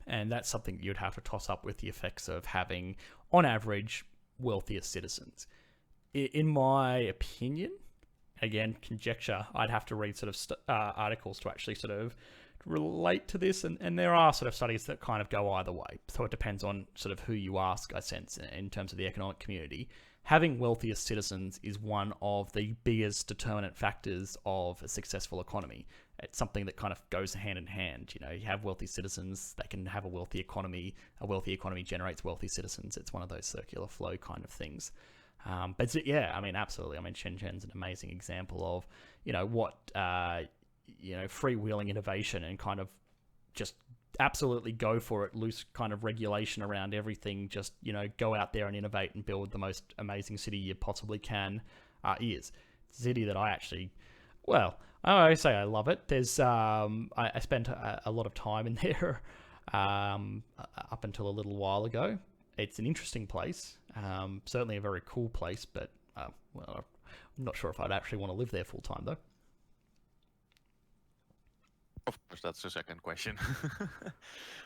and that's something you'd have to toss up with the effects of having, on average, wealthier citizens. In my opinion, again conjecture, I'd have to read sort of articles to actually sort of relate to this, and there are sort of studies that kind of go either way, so it depends on sort of who you ask, I sense, in terms of the economic community. Having wealthier citizens is one of the biggest determinant factors of a successful economy. It's something that kind of goes hand in hand. You have wealthy citizens, they can have a wealthy economy generates wealthy citizens. It's one of those circular flow kind of things. But yeah, I mean, absolutely. I mean, Shenzhen's an amazing example of what freewheeling innovation, and kind of just absolutely go for it, loose kind of regulation around everything, just go out there and innovate and build the most amazing city you possibly can is. It's a city that I actually, I say I love it. There's I spent a lot of time in there up until a little while ago. It's an interesting place, certainly a very cool place, but I'm not sure if I'd actually want to live there full time though. Of course, that's the second question.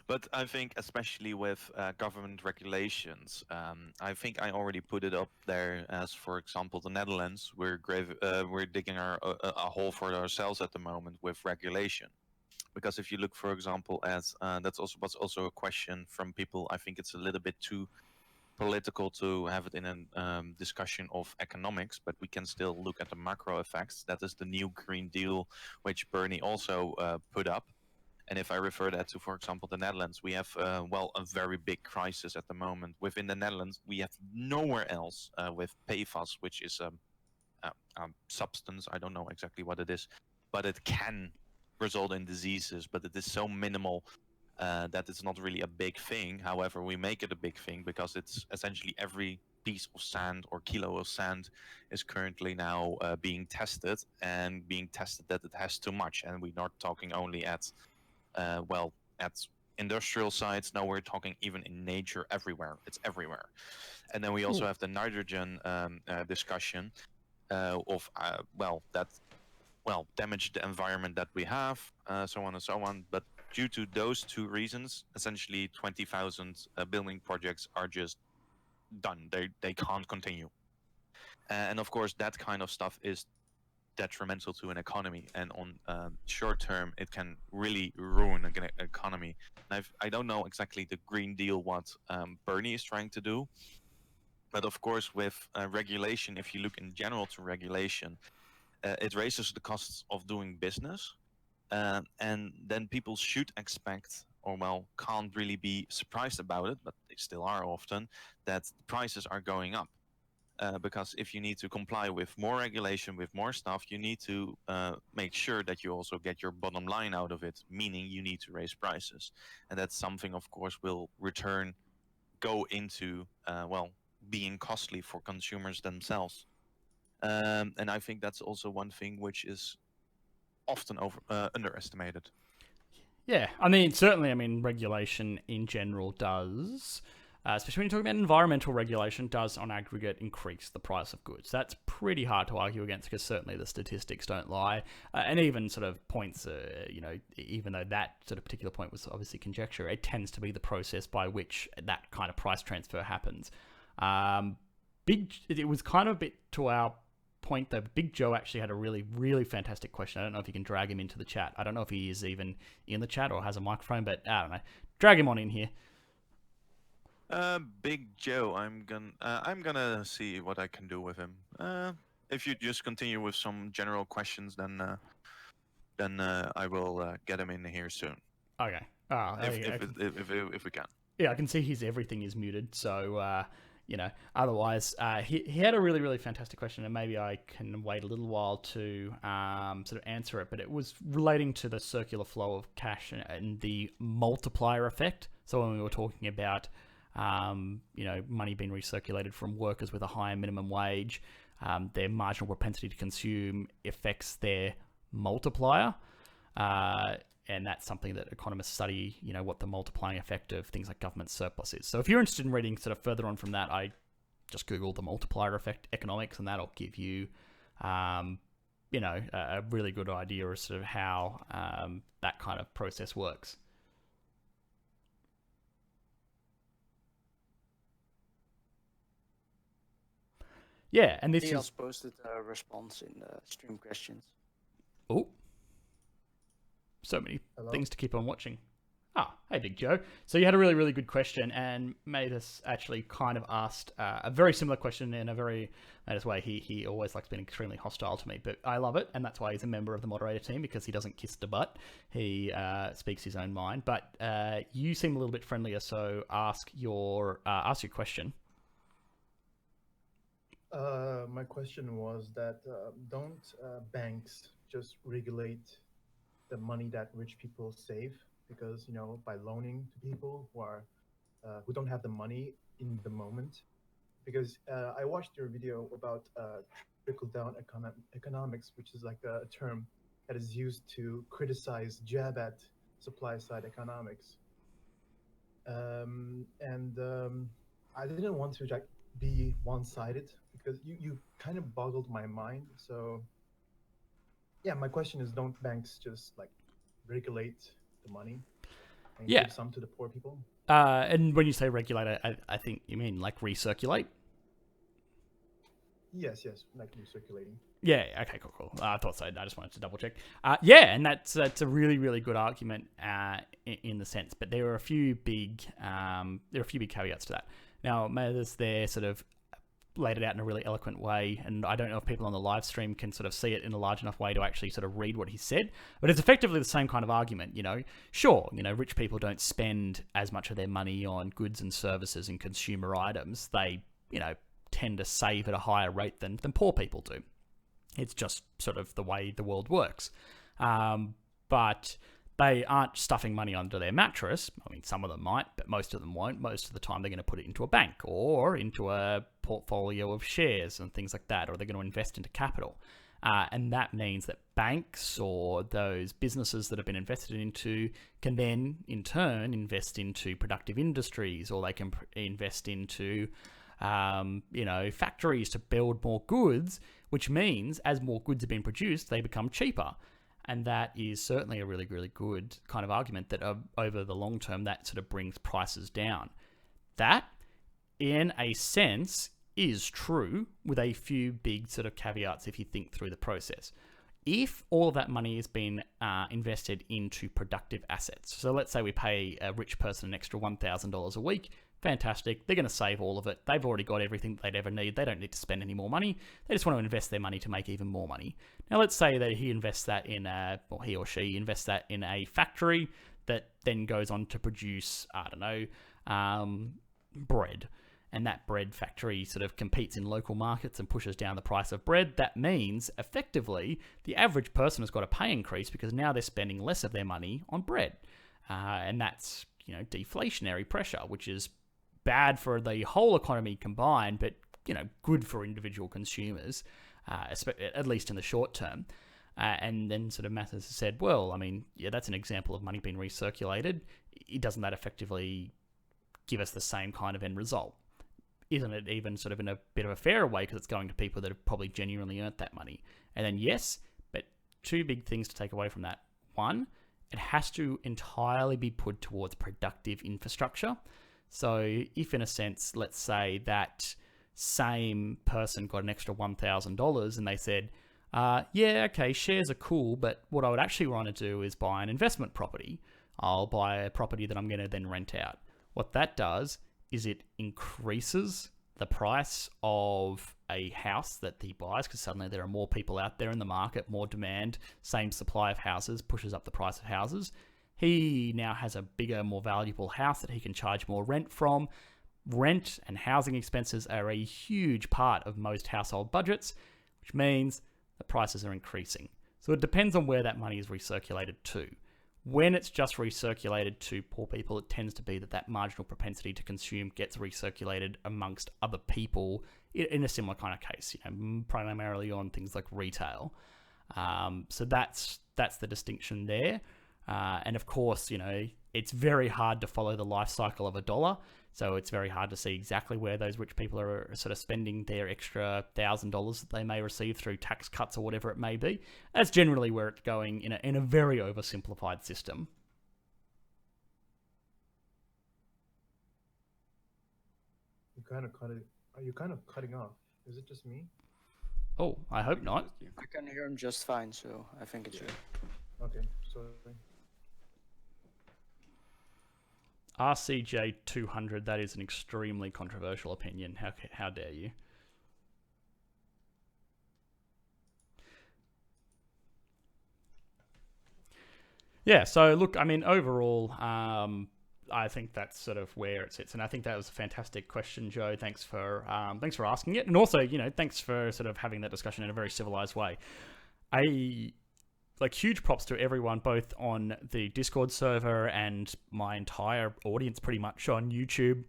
But I think especially with government regulations, I think I already put it up there as, for example, the Netherlands. We're digging a hole for ourselves at the moment with regulation. Because if you look, for example, at that's also a question from people. I think it's a little bit too political to have it in a discussion of economics, but we can still look at the macro effects. That is the new Green Deal, which Bernie also put up. And if I refer that to, for example, the Netherlands, we have, a very big crisis at the moment. Within the Netherlands, we have nowhere else with PFAS, which is a substance. I don't know exactly what it is, but it can result in diseases, but it is so minimal that it's not really a big thing. However, we make it a big thing because it's essentially every piece of sand or kilo of sand is currently now being tested that it has too much. And we're not talking only at industrial sites. No, we're talking even in nature, everywhere. It's everywhere. And then we also have the nitrogen discussion of damage the environment that we have, so on and so on. But due to those two reasons, essentially 20,000 building projects are just done. They can't continue. And of course, that kind of stuff is detrimental to an economy. And on short term, it can really ruin an economy. And I don't know exactly the Green Deal, what Bernie is trying to do. But of course, with regulation, if you look in general to regulation, it raises the costs of doing business, and then people should expect, or can't really be surprised about it, but they still are often, that the prices are going up. Because if you need to comply with more regulation, with more stuff, you need to make sure that you also get your bottom line out of it, meaning you need to raise prices. And that's something, of course, will go into, being costly for consumers themselves. And I think that's also one thing which is often underestimated. Yeah, I mean, certainly, regulation in general does, especially when you're talking about environmental regulation, does on aggregate increase the price of goods. That's pretty hard to argue against because certainly the statistics don't lie. And even sort of points, even though that sort of particular point was obviously conjecture, it tends to be the process by which that kind of price transfer happens. It was kind of a bit to our point though. Big Joe actually had a really, really fantastic question. I don't know if you can drag him into the chat. I don't know if he is even in the chat or has a microphone, but I don't know. Drag him on in here. Big Joe, I'm gonna see what I can do with him. If you just continue with some general questions, then I will get him in here soon. Okay. If we can. Yeah, I can see his everything is muted, so otherwise, he had a really, really fantastic question, and maybe I can wait a little while to sort of answer it, but it was relating to the circular flow of cash and the multiplier effect. So when we were talking about, money being recirculated from workers with a higher minimum wage, their marginal propensity to consume affects their multiplier. And that's something that economists study, what the multiplying effect of things like government surplus is. So if you're interested in reading sort of further on from that, I just Google the multiplier effect economics, and that'll give you, a really good idea of sort of how that kind of process works. Yeah, and this is posted a response in the stream questions. Oh. So many things to keep on watching. Hey, Big Joe. So you had a really, really good question, and Matus actually kind of asked a very similar question in a very Matus way. He always likes being extremely hostile to me, but I love it, and that's why he's a member of the moderator team, because he doesn't kiss the butt. He speaks his own mind. But you seem a little bit friendlier, so ask your question. My question was that don't banks just regulate the money that rich people save, because by loaning to people who don't have the money in the moment? Because I watched your video about trickle down economics, which is like a term that is used to criticize jab at supply side economics, and I didn't want to be one-sided, because you kind of boggled my mind. So yeah, my question is, don't banks just regulate the money and give some to the poor people? And when you say regulate, I think you mean recirculate? Yes, like recirculating. Yeah, okay, cool. I thought so. I just wanted to double check. And that's a really, really good argument in the sense, but there are a few big caveats to that. Now, Mathers there sort of laid it out in a really eloquent way, and I don't know if people on the live stream can sort of see it in a large enough way to actually sort of read what he said, but it's effectively the same kind of argument. Sure, rich people don't spend as much of their money on goods and services and consumer items. They, tend to save at a higher rate than poor people do. It's just sort of the way the world works. But they aren't stuffing money under their mattress. I mean, some of them might, but most of them won't. Most of the time, they're going to put it into a bank or into a portfolio of shares and things like that, or they're going to invest into capital. And that means that banks or those businesses that have been invested into can then, in turn, invest into productive industries, or they can invest into, factories to build more goods, which means as more goods are being produced, they become cheaper. And that is certainly a really, really good kind of argument that over the long term, that sort of brings prices down. That, in a sense, is true, with a few big sort of caveats if you think through the process. If all of that money has been invested into productive assets, so let's say we pay a rich person an extra $1,000 a week, fantastic, they're going to save all of it. They've already got everything that they'd ever need. They don't need to spend any more money. They just want to invest their money to make even more money. Now, let's say that he invests that in or he or she invests that in a factory that then goes on to produce, bread. And that bread factory sort of competes in local markets and pushes down the price of bread. That means, effectively, the average person has got a pay increase because now they're spending less of their money on bread. And that's, deflationary pressure, which is bad for the whole economy combined, but, good for individual consumers. at least in the short term. And then sort of Mathis has said, well, I mean, yeah, that's an example of money being recirculated. Doesn't that effectively give us the same kind of end result? Isn't it even sort of in a bit of a fairer way because it's going to people that have probably genuinely earned that money? And then yes, but two big things to take away from that. One, it has to entirely be put towards productive infrastructure. So if in a sense, let's say that same person got an extra $1,000 and they said, yeah, okay, shares are cool, but what I would actually want to do is buy an investment property. I'll buy a property that I'm going to then rent out. What that does is it increases the price of a house that he buys because suddenly there are more people out there in the market, more demand, same supply of houses, pushes up the price of houses. He now has a bigger, more valuable house that he can charge more rent from. Rent and housing expenses are a huge part of most household budgets, which means the prices are increasing. So it depends on where that money is recirculated to. When it's just recirculated to poor people, it tends to be that marginal propensity to consume gets recirculated amongst other people in a similar kind of case, primarily on things like retail. So that's the distinction there. And of course, it's very hard to follow the life cycle of a dollar. So it's very hard to see exactly where those rich people are sort of spending their extra $1,000 that they may receive through tax cuts or whatever it may be. That's generally where it's going in a very oversimplified system. Are you kind of cutting off? Is it just me? Oh, I hope not. I can hear him just fine, so I think it's you. Okay, sorry. RCJ 200, that is an extremely controversial opinion. How dare you? Yeah, so look, I mean, overall, I think that's sort of where it sits, and I think that was a fantastic question, Joe. Thanks for asking it, and also, thanks for sort of having that discussion in a very civilized way. Huge props to everyone, both on the Discord server and my entire audience pretty much on YouTube.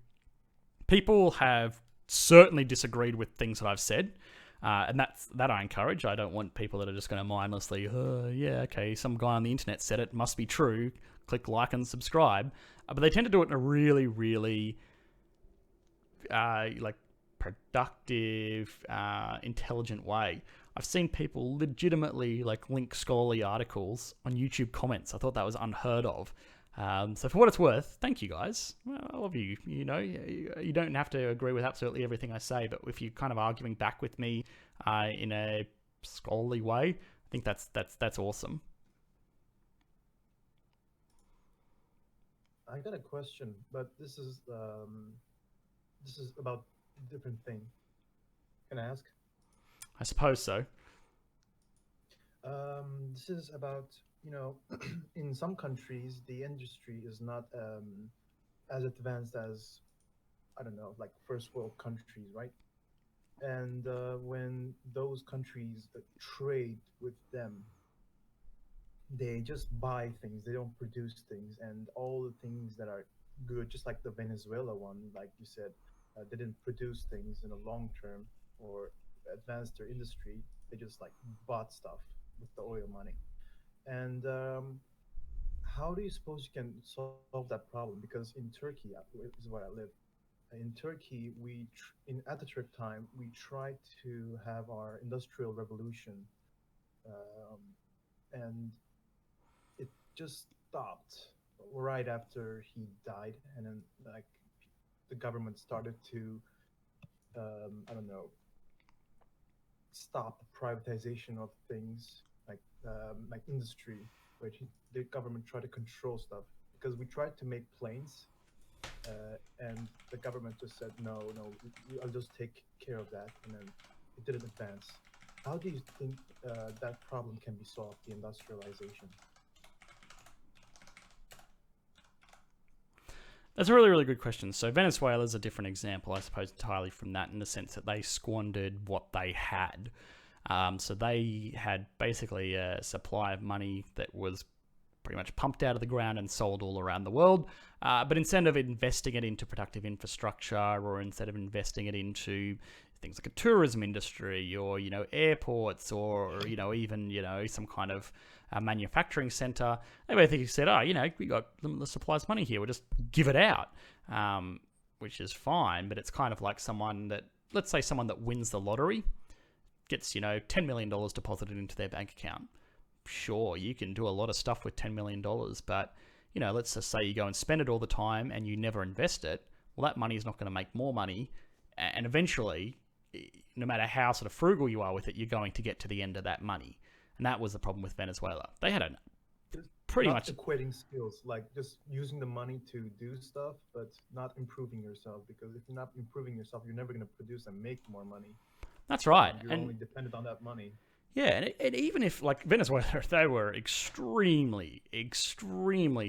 People have certainly disagreed with things that I've said, and that I encourage. I don't want people that are just going to mindlessly, yeah, okay, some guy on the internet said it, must be true, click like and subscribe. But they tend to do it in a really, really productive, intelligent way. I've seen people legitimately link scholarly articles on YouTube comments. I thought that was unheard of. So for what it's worth, thank you guys. Well, I love you. You don't have to agree with absolutely everything I say, but if you're kind of arguing back with me in a scholarly way, I think that's awesome. I got a question, but this is about a different thing. Can I ask? I suppose so. This is about, in some countries, the industry is not as advanced as, I don't know, like first world countries, right? And when those countries trade with them, they just buy things, they don't produce things, and all the things that are good, just like the Venezuela one, like you said, they didn't produce things in the long term or advance their industry. They just bought stuff with the oil money. And how do you suppose you can solve that problem? Because in Turkey, is where I live. In Turkey, in Ataturk time, we tried to have our industrial revolution, and it just stopped right after he died, and then the government started to, I don't know, stop the privatization of things like industry, where the government tried to control stuff, because we tried to make planes, and the government just said no, I'll just take care of that, and then it didn't advance. How do you think that problem can be solved, the industrialization? That's a really, really good question. So Venezuela is a different example, I suppose, entirely from that, in the sense that they squandered what they had. So they had basically a supply of money that was pretty much pumped out of the ground and sold all around the world. But instead of investing it into productive infrastructure, or instead of investing it into things like a tourism industry or, airports or, even, some kind of manufacturing center, they basically said, we got limitless supplies of money here, we'll just give it out, which is fine, but it's kind of like let's say someone that wins the lottery gets, $10 million deposited into their bank account. Sure, you can do a lot of stuff with $10 million, but, let's just say you go and spend it all the time and you never invest it. Well, that money is not going to make more money. And eventually, no matter how sort of frugal you are with it, you're going to get to the end of that money. And that was the problem with Venezuela. They had pretty much equating skills, like just using the money to do stuff, but not improving yourself. Because if you're not improving yourself, you're never going to produce and make more money. That's right. You're only dependent on that money. Yeah, and even if, like, Venezuela, they were extremely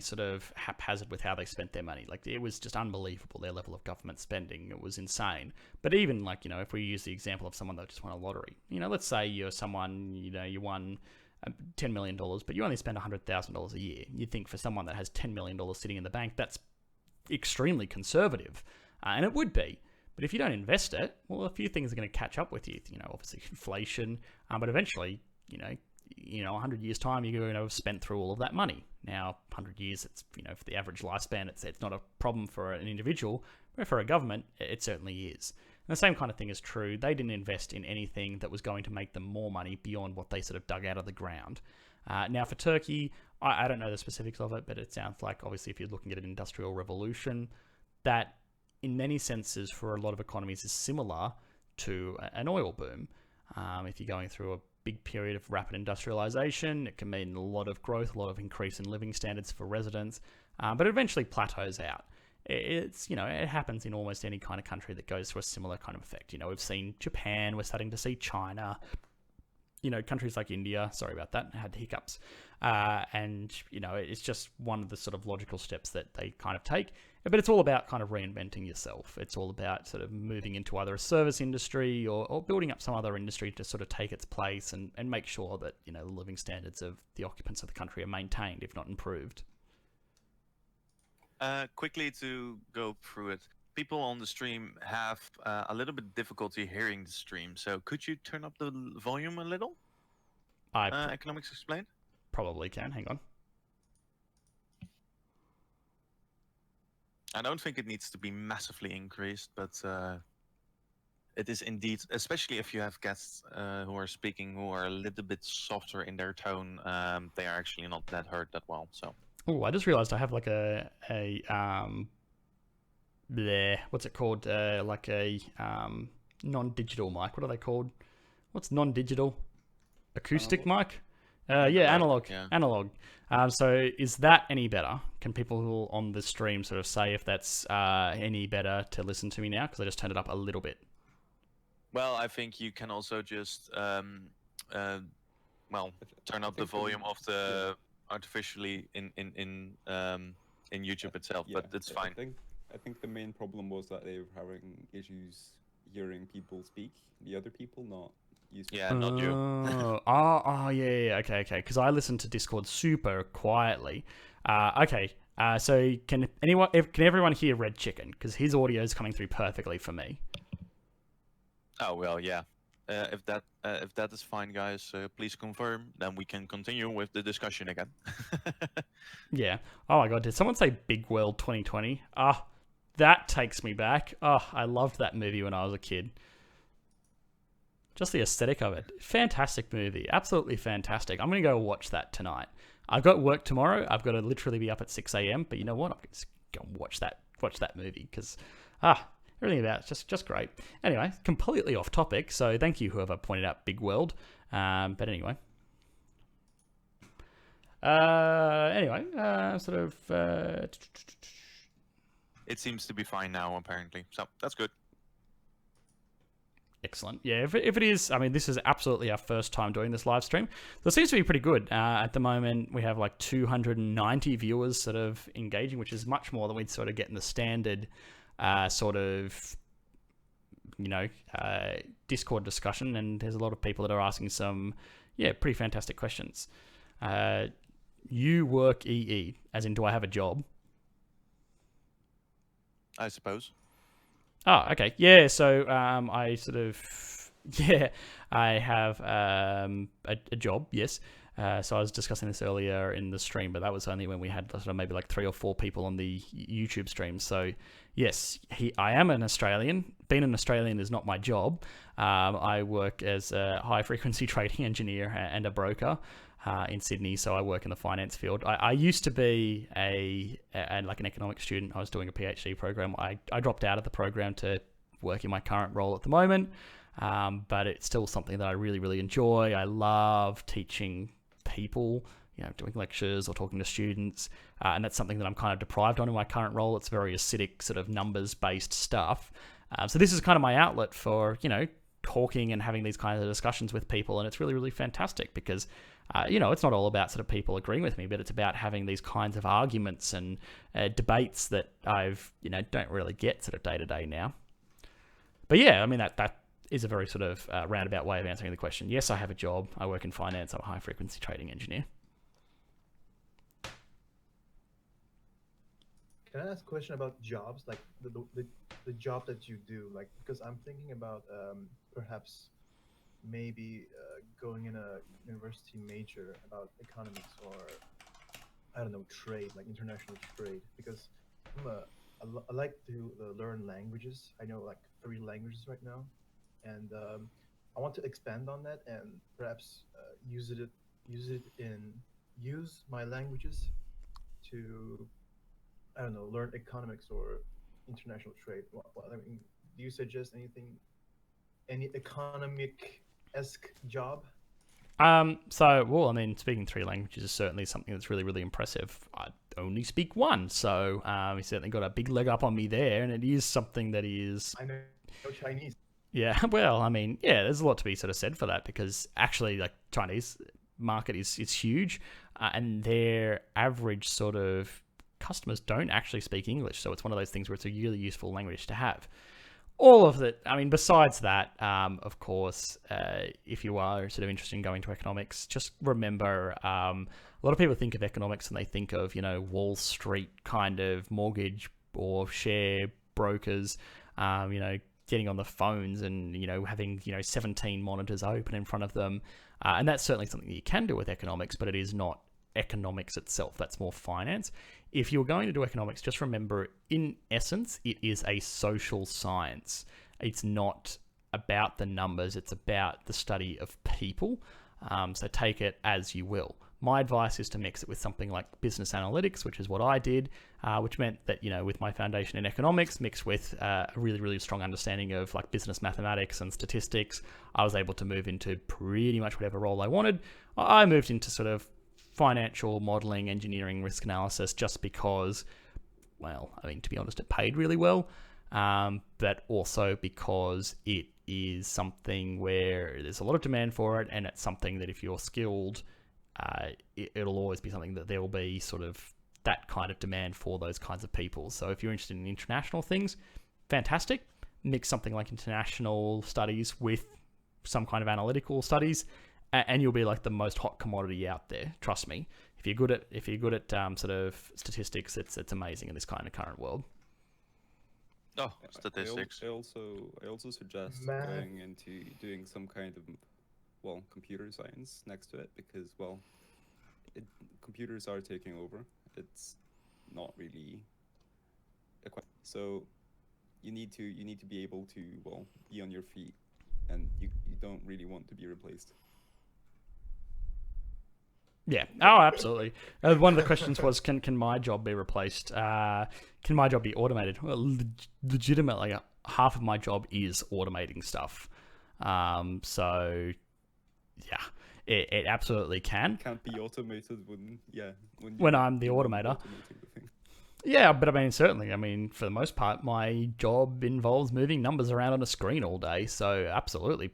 sort of haphazard with how they spent their money. Like, it was just unbelievable, their level of government spending. It was insane. But even, like, if we use the example of someone that just won a lottery, let's say you're someone, you won $10 million, but you only spend $100,000 a year. You'd think for someone that has $10 million sitting in the bank, that's extremely conservative. And it would be. But if you don't invest it, well, a few things are going to catch up with you. Obviously inflation, but eventually, 100 years' time, you're going to have spent through all of that money. Now, 100 years, it's, for the average lifespan, it's not a problem for an individual, but for a government, it certainly is. And the same kind of thing is true. They didn't invest in anything that was going to make them more money beyond what they sort of dug out of the ground. Now, for Turkey, I don't know the specifics of it, but it sounds like, obviously, if you're looking at an industrial revolution, that in many senses for a lot of economies is similar to an oil boom. If you're going through a big period of rapid industrialization, it can mean a lot of growth, a lot of increase in living standards for residents, but it eventually plateaus out. It happens in almost any kind of country that goes through a similar kind of effect. We've seen Japan, we're starting to see China, countries like India, sorry about that, I had hiccups. And, it's just one of the sort of logical steps that they kind of take. But it's all about kind of reinventing yourself. It's all about sort of moving into either a service industry or building up some other industry to sort of take its place and make sure that, the living standards of the occupants of the country are maintained, if not improved. Quickly to go through it. People on the stream have a little bit difficulty hearing the stream, so could you turn up the volume a little? Economics Explained? Probably can. Hang on. I don't think it needs to be massively increased, but it is indeed, especially if you have guests who are speaking who are a little bit softer in their tone, they are actually not that heard that well. So. Oh, I just realized I have like what's it called? Like a non-digital mic. What are they called? What's non-digital? Acoustic mic? Analog. Yeah. Analog. So is that any better? Can people who are on the stream sort of say if that's any better to listen to me now? Because I just turned it up a little bit. Well, I think you can also just turn up the volume of the artificially in YouTube itself, but it's fine. I think the main problem was that they were having issues hearing people speak, the other people, not you. Yeah, not you. Yeah. Okay. Because I listen to Discord super quietly. So can everyone hear Red Chicken? Because his audio is coming through perfectly for me. Oh well, yeah. If that is fine, guys, please confirm. Then we can continue with the discussion again. Yeah. Oh my God, did someone say Big World 2020? That takes me back. I loved that movie when I was a kid. Just the aesthetic of it. Fantastic movie. Absolutely fantastic. I'm going to go watch that tonight. I've got work tomorrow. I've got to literally be up at 6 a.m. But you know what? I'm just going to watch that movie because, everything about it's just great. Anyway, completely off topic. So thank you, whoever pointed out Big World. But anyway. It seems to be fine now, apparently. So that's good. Excellent. Yeah, if it is, I mean, this is absolutely our first time doing this live stream. So it seems to be pretty good. At the moment, we have like 290 viewers sort of engaging, which is much more than we'd sort of get in the standard Discord discussion. And there's a lot of people that are asking some, pretty fantastic questions. You work EE, as in, do I have a job? I suppose. Oh, okay. Yeah, so I sort of, I have a job, yes. So I was discussing this earlier in the stream, but that was only when we had sort of maybe like 3 or 4 people on the YouTube stream. So yes, I am an Australian. Being an Australian is not my job. I work as a high-frequency trading engineer and a broker in Sydney, so I work in the finance field. I used to be like an economics student. I was doing a PhD program. I dropped out of the program to work in my current role at the moment, but it's still something that I really, really enjoy. I love teaching people, doing lectures or talking to students, and that's something that I'm kind of deprived on in my current role. It's very acidic, sort of numbers-based stuff. So this is kind of my outlet for, talking and having these kinds of discussions with people, and it's really, really fantastic because it's not all about sort of people agreeing with me, but it's about having these kinds of arguments and debates that I've, don't really get sort of day to day now. But yeah, I mean, that is a very sort of roundabout way of answering the question. Yes, I have a job. I work in finance. I'm a high frequency trading engineer. Can I ask a question about jobs, like the job that you do, like, because I'm thinking about perhaps maybe going in a university major about economics or I don't know, trade, like international trade, because I like to learn languages. I know like 3 languages right now, and I want to expand on that and perhaps use my languages to, I don't know, learn economics or international trade. I mean, do you suggest any economic-esque job? Well, I mean, speaking 3 languages is certainly something that's really, really impressive. I only speak 1, so he certainly got a big leg up on me there, and it is something that is... I know Chinese. Yeah, well, I mean, yeah, there's a lot to be sort of said for that, because actually, like, Chinese market is huge, and their average sort of customers don't actually speak English, so it's one of those things where it's a really useful language to have. All of it, I mean, besides that, of course, if you are sort of interested in going to economics, just remember, a lot of people think of economics and they think of, Wall Street kind of mortgage or share brokers, getting on the phones and, having, 17 monitors open in front of them. And that's certainly something that you can do with economics, but it is not economics itself. That's more finance. If you're going to do economics, just remember, in essence, it is a social science. It's not about the numbers. It's about the study of people. So take it as you will. My advice is to mix it with something like business analytics, which is what I did, which meant that, with my foundation in economics mixed with a really, really strong understanding of like business mathematics and statistics, I was able to move into pretty much whatever role I wanted. I moved into sort of financial modeling, engineering, risk analysis, just because, well, I mean, to be honest, it paid really well, but also because it is something where there's a lot of demand for it, and it's something that if you're skilled, it'll always be something that there will be sort of that kind of demand for those kinds of people. So if you're interested in international things, fantastic. Mix something like international studies with some kind of analytical studies, and you'll be like the most hot commodity out there. Trust me. If you're good at sort of statistics, it's amazing in this kind of current world. Oh, statistics. I also suggest Math. going into doing some kind of computer science next to it, because computers are taking over. It's not really so you need to be able to be on your feet, and you don't really want to be replaced. Yeah. Oh, absolutely. One of the questions was, can my job be replaced? Can my job be automated? Well, legitimately, half of my job is automating stuff. So, yeah, it absolutely can. It can't be automated when I'm the automator. Yeah, but I mean, certainly. I mean, for the most part, my job involves moving numbers around on a screen all day. So, absolutely.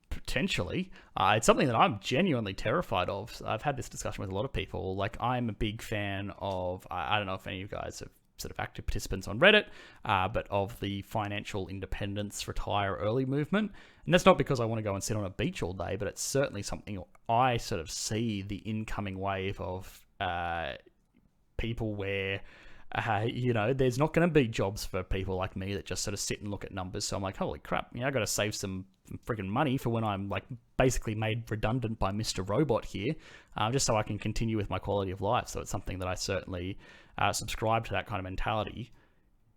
Potentially. It's something that I'm genuinely terrified of. I've had this discussion with a lot of people. Like, I'm a big fan of, I don't know if any of you guys are sort of active participants on Reddit, but of the financial independence, retire early movement. And that's not because I want to go and sit on a beach all day, but it's certainly something I sort of see the incoming wave of people where there's not going to be jobs for people like me that just sort of sit and look at numbers. So I'm like, holy crap, I got to save some friggin' money for when I'm like basically made redundant by Mr. Robot here, just so I can continue with my quality of life. So it's something that I certainly subscribe to, that kind of mentality,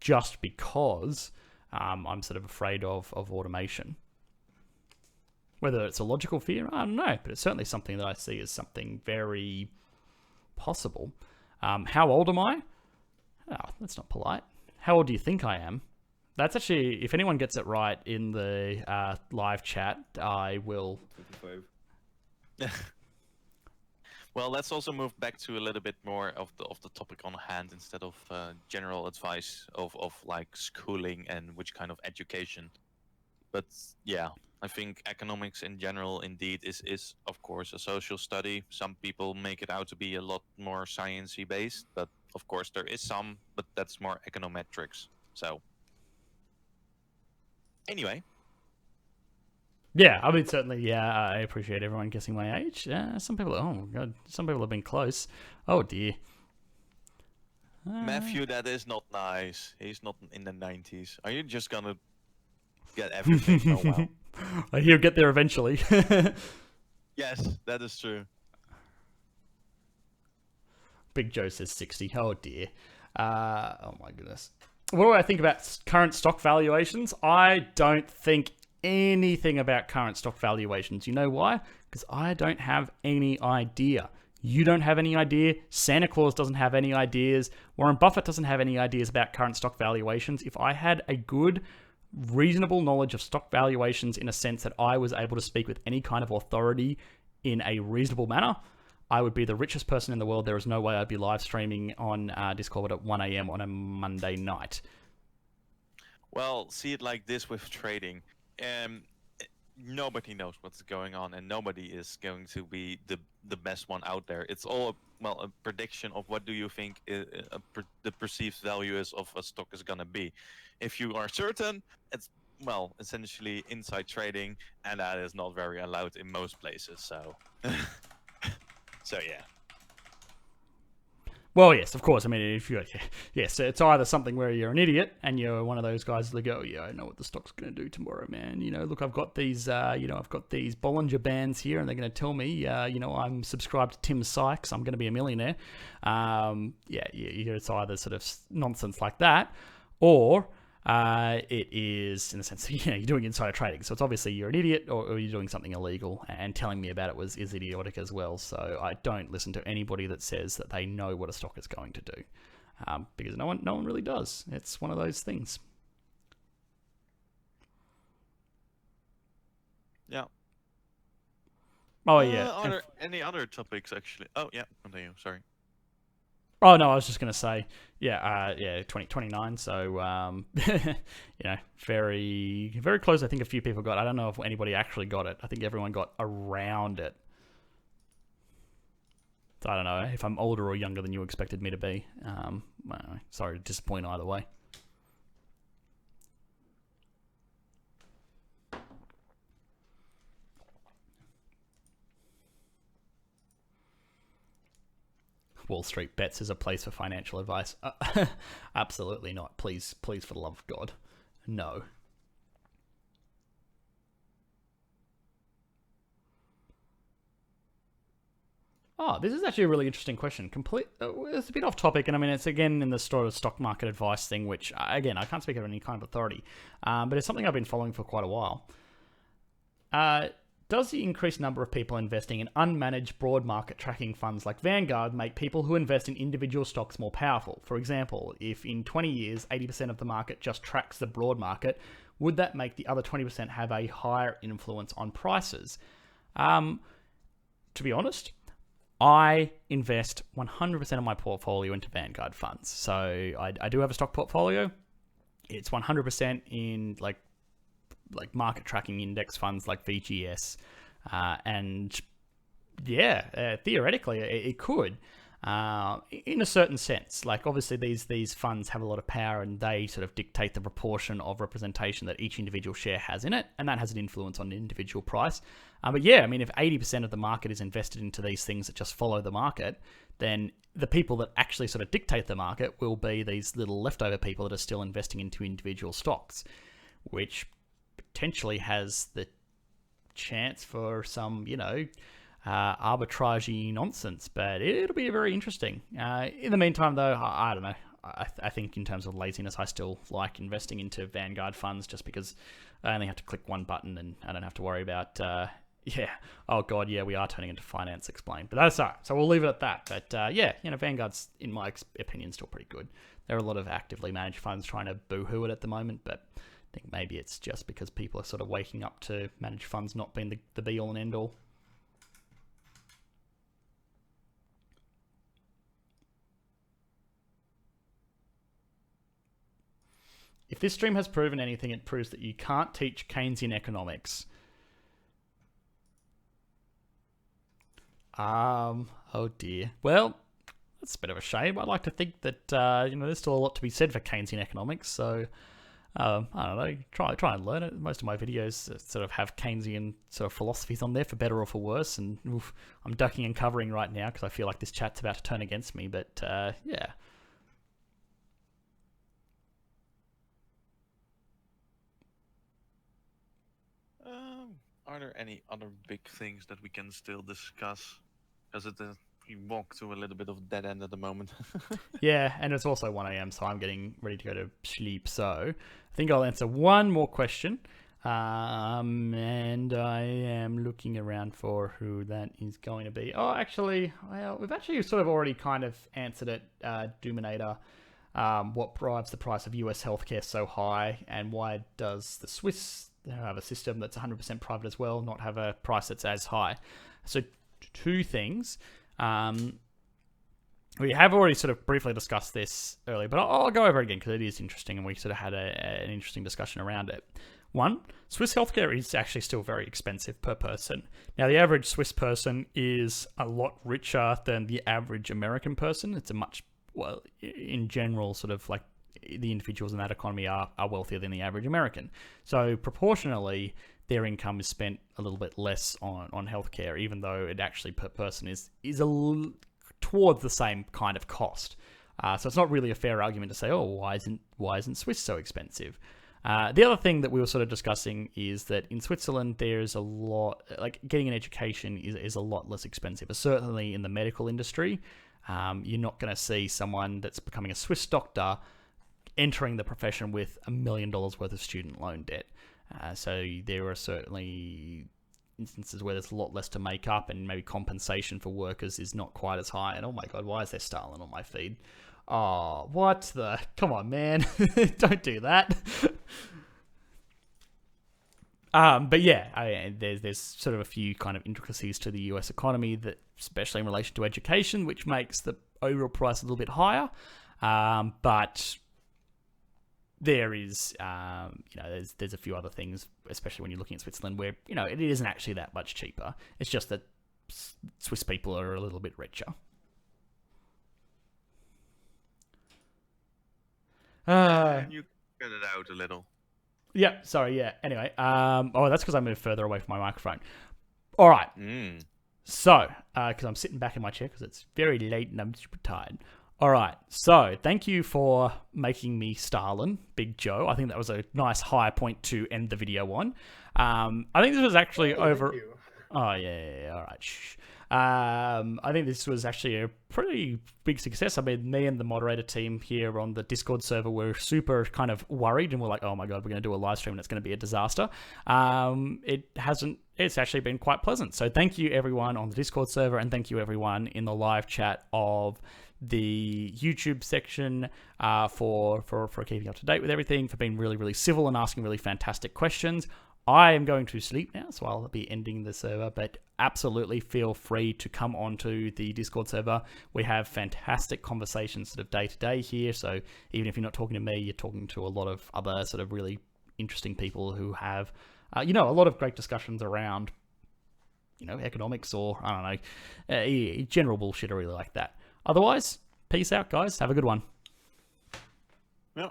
just because I'm sort of afraid of automation. Whether it's a logical fear, I don't know, but it's certainly something that I see as something very possible. How old am I? Oh, that's not polite. How old do you think I am? That's actually, if anyone gets it right in the live chat, I will... 55. Well, let's also move back to a little bit more of the topic on hand instead of general advice of like schooling and which kind of education. But yeah, I think economics in general indeed is of course a social study. Some people make it out to be a lot more sciencey based, but of course there is some, but that's more econometrics. So anyway. Yeah, I mean, certainly, yeah, I appreciate everyone guessing my age. Some people, oh my god, some people have been close. Oh dear. Matthew, that is not nice. He's not in the 90s. Are you just gonna get everything? Oh well. He'll get there eventually. Yes, that is true. Big Joe says 60. Oh dear. Oh my goodness. What do I think about current stock valuations? I don't think anything about current stock valuations. You know why? Because I don't have any idea. You don't have any idea. Santa Claus doesn't have any ideas. Warren Buffett doesn't have any ideas about current stock valuations. If I had a good, reasonable knowledge of stock valuations in a sense that I was able to speak with any kind of authority in a reasonable manner, I would be the richest person in the world. There is no way I'd be live streaming on Discord at 1 a.m. on a Monday night. Well, see it like this with trading. Nobody knows what's going on, and nobody is going to be the best one out there. It's all a prediction of what do you think the perceived value is of a stock is gonna be. If you are certain, it's essentially inside trading, and that is not very allowed in most places. So, so yeah. Well, yes, of course. I mean, if you, yes, it's either something where you're an idiot and you're one of those guys that go, yeah, I know what the stock's going to do tomorrow, man. Look, I've got these, I've got these Bollinger Bands here, and they're going to tell me, I'm subscribed to Tim Sykes, I'm going to be a millionaire. It's either sort of nonsense like that, or it is in the sense that, you're doing insider trading. So it's obviously you're an idiot or you're doing something illegal, and telling me about it is idiotic as well. So I don't listen to anybody that says that they know what a stock is going to do, because no one really does. It's one of those things. Yeah. Oh yeah. Any other topics actually? Oh yeah, continue. Sorry. Oh no, I was just gonna say, 29. So, very, very close. I think a few people got. I don't know if anybody actually got it. I think everyone got around it. So I don't know if I'm older or younger than you expected me to be. Sorry to disappoint either way. Wall Street Bets is a place for financial advice. Absolutely not. Please, for the love of God, no. Oh, this is actually a really interesting question. It's a bit off topic, and I mean, it's again in the sort of stock market advice thing, which, again, I can't speak of any kind of authority, but it's something I've been following for quite a while. Does the increased number of people investing in unmanaged broad market tracking funds like Vanguard make people who invest in individual stocks more powerful? For example, if in 20 years 80% of the market just tracks the broad market, would that make the other 20% have a higher influence on prices? To be honest, I invest 100% of my portfolio into Vanguard funds. So I do have a stock portfolio. It's 100% in like market tracking index funds like VGS, and theoretically it could, in a certain sense. Like obviously these funds have a lot of power, and they sort of dictate the proportion of representation that each individual share has in it, and that has an influence on the individual price. But yeah, I mean, if 80% of the market is invested into these things that just follow the market, then the people that actually sort of dictate the market will be these little leftover people that are still investing into individual stocks, which potentially has the chance for some, arbitragey nonsense. But it'll be very interesting. In the meantime, though, I don't know. I think in terms of laziness, I still like investing into Vanguard funds just because I only have to click one button and I don't have to worry about, oh god, yeah, we are turning into Finance Explained. But that's all right. So we'll leave it at that. But Vanguard's, in my opinion, still pretty good. There are a lot of actively managed funds trying to boo-hoo it at the moment, but I think maybe it's just because people are sort of waking up to managed funds not being the be-all and end-all. If this stream has proven anything, it proves that you can't teach Keynesian economics. Oh dear. Well, that's a bit of a shame. I'd like to think that there's still a lot to be said for Keynesian economics. So I don't know. Try and learn it. Most of my videos sort of have Keynesian sort of philosophies on there, for better or for worse. And I'm ducking and covering right now because I feel like this chat's about to turn against me. But yeah. Are there any other big things that we can still discuss? Because we walk to a little bit of dead end at the moment. Yeah, and it's also 1 a.m, so I'm getting ready to go to sleep. So I think I'll answer one more question. And I am looking around for who that is going to be. Oh, actually, well, we've actually sort of already kind of answered it, Dominator. What drives the price of US healthcare so high, and why does the Swiss have a system that's 100% private as well, not have a price that's as high? So two things. We have already sort of briefly discussed this earlier, but I'll go over it again because it is interesting and we sort of had an interesting discussion around it. One, Swiss healthcare is actually still very expensive per person. Now, the average Swiss person is a lot richer than the average American person. It's a much, well, in general, sort of like the individuals in that economy are wealthier than the average American. So proportionally, their income is spent a little bit less on healthcare, even though it actually per person is towards the same kind of cost. So it's not really a fair argument to say, oh, why isn't Swiss so expensive? The other thing that we were sort of discussing is that in Switzerland, there's a lot, like getting an education is a lot less expensive. Certainly in the medical industry, you're not going to see someone that's becoming a Swiss doctor entering the profession with $1 million worth of student loan debt. So there are certainly instances where there's a lot less to make up, and maybe compensation for workers is not quite as high. And oh my god, why is there Stalin on my feed? Oh, what the? Come on, man. Don't do that. But yeah, there's sort of a few kind of intricacies to the US economy, that especially in relation to education, which makes the overall price a little bit higher. But there is, there's a few other things, especially when you're looking at Switzerland, where, it isn't actually that much cheaper. It's just that Swiss people are a little bit richer. Can you get it out a little? Yeah, sorry, yeah. Anyway, that's because I moved further away from my microphone. All right. So, because I'm sitting back in my chair because it's very late and I'm super tired. All right, so thank you for making me Stalin, Big Joe. I think that was a nice high point to end the video on. I think this was actually over... Thank you. Oh, yeah, all right. Shh. I think this was actually a pretty big success. I mean, me and the moderator team here on the Discord server were super kind of worried, and we're like, oh my god, we're going to do a live stream and it's going to be a disaster. It's actually been quite pleasant. So thank you everyone on the Discord server, and thank you everyone in the live chat of the YouTube section for keeping up to date with everything, for being really, really civil and asking really fantastic questions. I am going to sleep now, so I'll be ending the server, but absolutely feel free to come onto the Discord server. We have fantastic conversations sort of day to day here, so even if you're not talking to me, you're talking to a lot of other sort of really interesting people who have, a lot of great discussions around, economics or, I don't know, general bullshit I really like that. Otherwise, peace out, guys. Have a good one. Yeah.